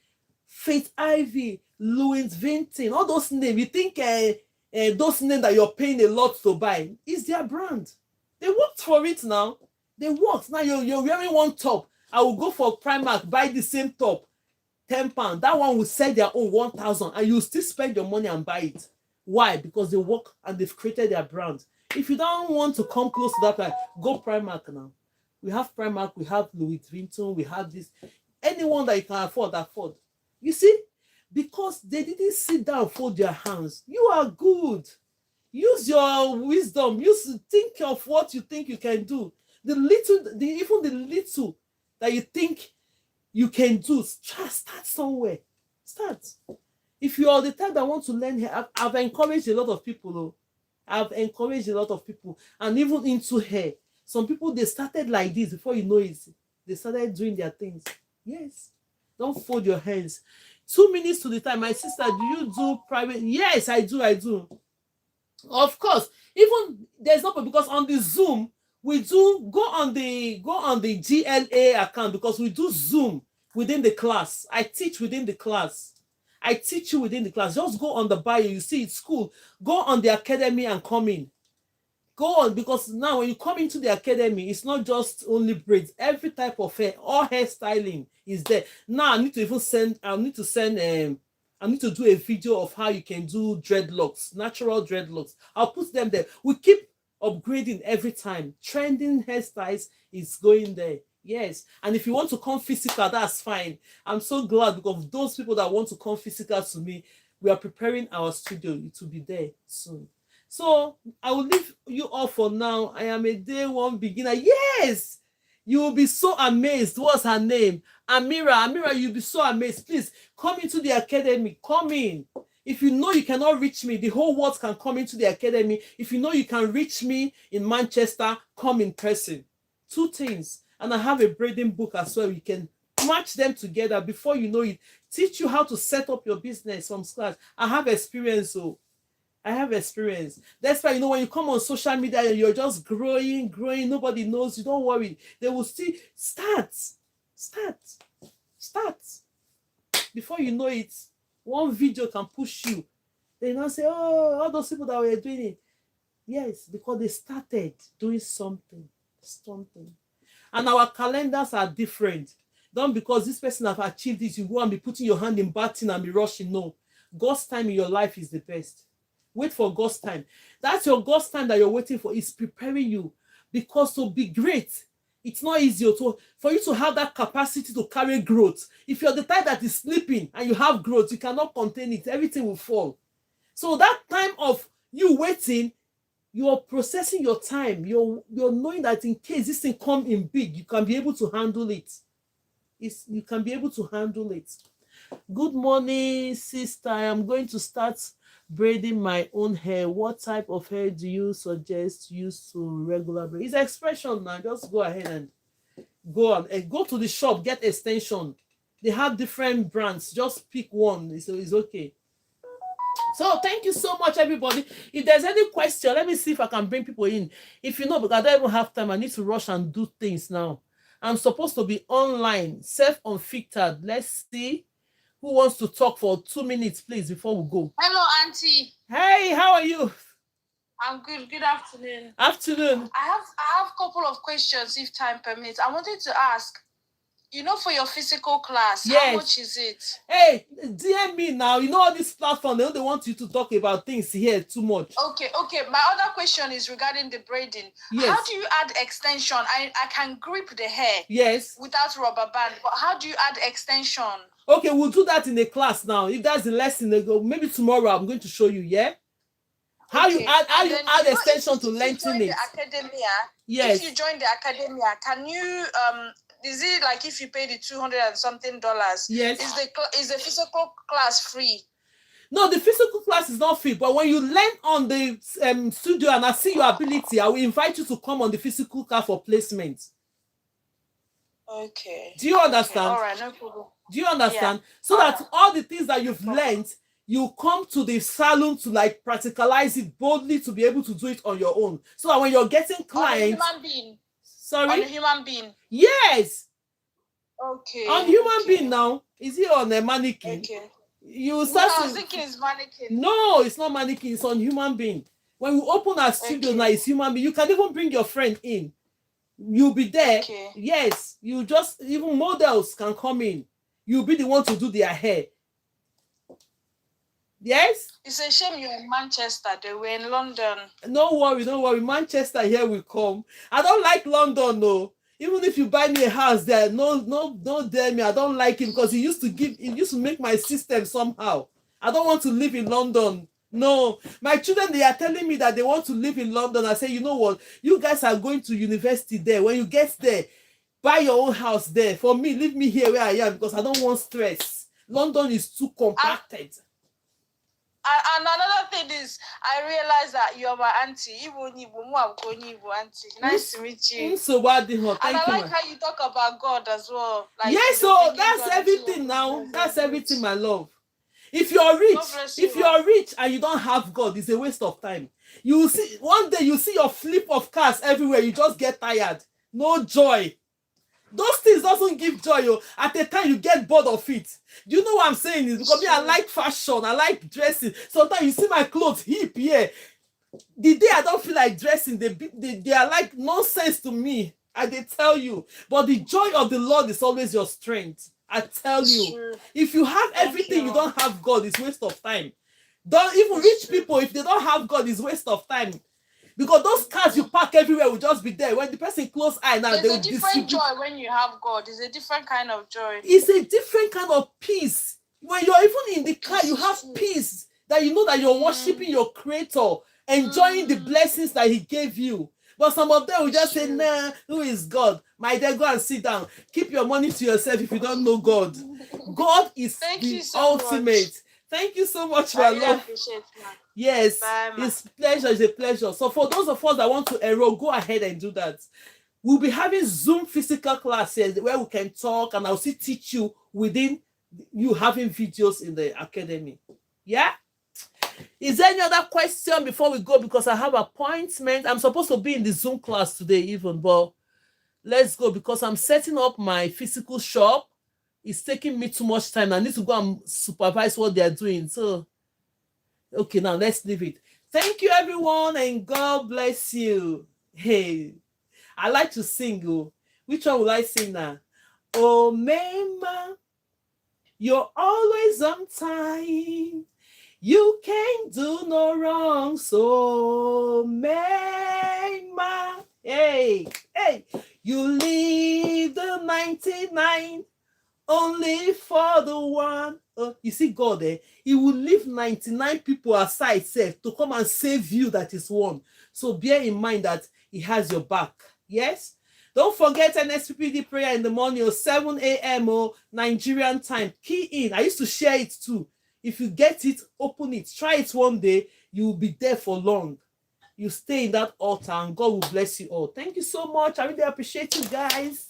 Louis Vinton, all those names. You think those names that you're paying a lot to buy is their brand. They worked for it now. They worked. Now you're wearing one top. I will go for Primark, buy the same top, £10. That one will sell their own 1,000, and you still spend your money and buy it. Why? Because they work and they've created their brand. If you don't want to come close to that, go Primark now. We have Primark, we have Louis Vuitton, we have this. Anyone that you can afford. You see? Because they didn't sit down and fold their hands. You are good. Use your wisdom. Think of what you think you can do. Even the little that you think you can do, start somewhere. Start. If you are the type that want to learn hair, I've encouraged a lot of people. And even into hair. Some people, they started like this. Before you know it, they started doing their things. Yes. Don't fold your hands. 2 minutes to the time. My sister, do you do private? Yes, I do. Of course. Even there's no, because on the Zoom, we do go on the GLA account, because we do Zoom within the class. I teach within the class. I teach you within the class. Just go on the bio. You see it's cool. Go on the academy and come in. Go on, because now when you come into the academy, it's not just only braids. Every type of hair, all hairstyling is there. Now I need to do a video of how you can do dreadlocks, natural dreadlocks. I'll put them there. We keep upgrading every time. Trending hairstyles is going there. Yes. And if you want to come physical, that's fine. I'm so glad, because those people that want to come physical to me, we are preparing our studio. It will be there soon. So I will leave you all for now. I am a day one beginner. Yes, you will be so amazed. What's her name? Amira, you'll be so amazed. Please come into the academy. Come in. If you know you cannot reach me, the whole world can come into the academy. If you know you can reach me in Manchester, come in person. 2 things. And I have a braiding book as well. You can match them together before you know it. Teach you how to set up your business from scratch. I have experience, so I have experience. That's why, when you come on social media and you're just growing, nobody knows you. Don't worry. They will see. Start. Before you know it, one video can push you. They now say, oh, all those people that were doing it. Yes, because they started doing something. And our calendars are different. Don't because this person have achieved this, you go and be putting your hand in batting and be rushing. No. God's time in your life is the best. Wait for God's time. That's your God's time that you're waiting for. It's preparing you, because to be great, it's not easy for you to have that capacity to carry growth. If you're the type that is sleeping and you have growth, you cannot contain it. Everything will fall. So that time of you waiting, you're processing your time. You're knowing that in case this thing come in big, you can be able to handle it. You can be able to handle it. Good morning, sister. I am going to start braiding my own hair. What type of hair do you suggest use to regular braid? It's expression now. Just go ahead and go on and go to the shop, get extension. They have different brands. Just pick one. It's okay. So thank you so much, everybody. If there's any question, let me see if I can bring people in. If you know, because I don't even have time, I need to rush and do things now. I'm supposed to be online, self-unfiltered. Let's see. Who wants to talk for 2 minutes, please, before we go? Hello, Auntie. Hey, how are you? I'm good. Good afternoon. Afternoon. I have a couple of questions, if time permits. I wanted to ask, for your physical class, yes. How much is it? Hey, DM me now. All this platform, they want you to talk about things here too much. Okay. My other question is regarding the braiding. Yes. How do you add extension? I can grip the hair. Yes. Without rubber band, but how do you add extension? Okay, we'll do that in a class now. If that's the lesson, maybe tomorrow I'm going to show you, yeah? How you add extension to lengthen it. Academia, yes. If you join the academia, can you is it like if you pay the $200 and something? Yes. Is the physical class free? No, the physical class is not free, but when you learn on the studio and I see your ability, I will invite you to come on the physical class for placement. Okay. Do you understand? Okay. All right, no problem. Do you understand? Yeah. So that all the things that you've learned, you come to the salon to practicalize it boldly to be able to do it on your own. So that when you're getting clients... On a human being. Sorry? On a human being. Yes. Okay. On human being now. Is it on a mannequin? Okay. You start I was thinking it's mannequin. No, it's not mannequin. It's on human being. When we open our studio now, it's human being. You can even bring your friend in. You'll be there. Okay. Yes. Even models can come in. You'll be the one to do their hair. Yes? It's a shame you're in Manchester. They were in London. Don't worry. Manchester here will come. I don't like London, no. Even if you buy me a house there, don't dare me. I don't like it because it used to make my system somehow. I don't want to live in London. No. My children, they are telling me that they want to live in London. I say, you know what? You guys are going to university there. When you get there, buy your own house there. For me, leave me here where I am because I don't want stress. London is too compacted. And another thing is, I realize that you're my auntie. Nice to meet you. So bad, thank you. And I like how you talk about God as well. Yes, so that's everything now. That's everything, my love. If you're rich and you don't have God, it's a waste of time. You will see one day you see your flip of cars everywhere. You just get tired. No joy. Those things doesn't give joy. Oh. At the time you get bored of it. Do you know what I'm saying? Is because me, I like fashion, I like dressing. Sometimes you see my clothes hip here. The day I don't feel like dressing, they are like nonsense to me. I they tell you. But the joy of the Lord is always your strength. I tell you. If you have everything, you don't have God, it's waste of time. Don't even rich people, if they don't have God, it's waste of time. Because those cars you park everywhere will just be there. When the person close eye now, there's a different joy when you have God. It's a different kind of joy. It's a different kind of peace. When you're even in the car, you have peace that you know that you're worshiping your Creator, enjoying the blessings that He gave you. But some of them will just say, nah, who is God? My dear, go and sit down. Keep your money to yourself if you don't know God. God is the ultimate. Thank you so much, my love. Yes, it's pleasure. It's a pleasure. So for those of us that want to enroll, go ahead and do that. We'll be having Zoom physical classes where we can talk, and I'll still teach you within you having videos in the academy. Yeah? Is there any other question before we go? Because I have appointment. I'm supposed to be in the Zoom class today even, but let's go because I'm setting up my physical shop. It's taking me too much time. I need to go and supervise what they're doing. So, okay, now let's leave it. Thank you, everyone, and God bless you. Hey, I like to sing. Oh. Which one will I sing now? Oh, Mema, you're always on time. You can't do no wrong, so Mema. Hey, you leave the 99 only for the one. You see God, He will leave 99 people aside, to come and save you that is one. So bear in mind that He has your back. Yes? Don't forget NSPPD prayer in the morning, 7 a.m. Nigerian time. Key in. I used to share it too. If you get it, open it. Try it one day. You will be there for long. You stay in that altar and God will bless you all. Thank you so much. I really appreciate you guys.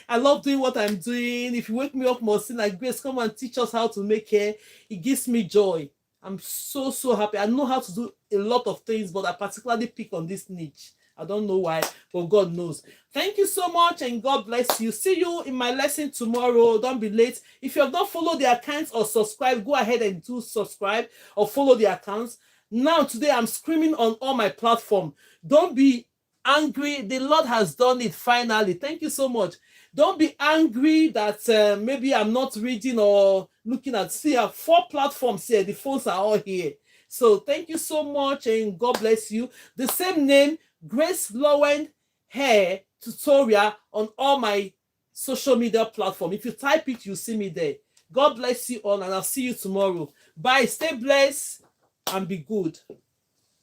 I love doing what I'm doing. If you wake me up more, like Grace, come and teach us how to make hair. It gives me joy. I'm so happy. I know how to do a lot of things, but I particularly pick on this niche. I don't know why, but God knows. Thank you so much and God bless you. See you in my lesson tomorrow. Don't be late. If you have not followed the accounts or subscribe, go ahead and do subscribe or follow the accounts. Now, today, I'm screaming on all my platforms. Don't be angry. The Lord has done it finally. Thank you so much. Don't be angry that maybe I'm not reading or looking at. See, I have 4 platforms here. The phones are all here. So thank you so much and God bless you. The same name, GraceLawendhair Tutorial on all my social media platforms. If you type it, you'll see me there. God bless you all and I'll see you tomorrow. Bye. Stay blessed and be good.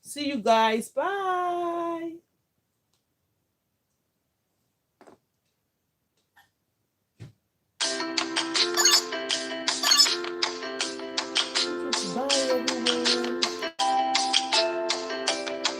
See you guys. Bye.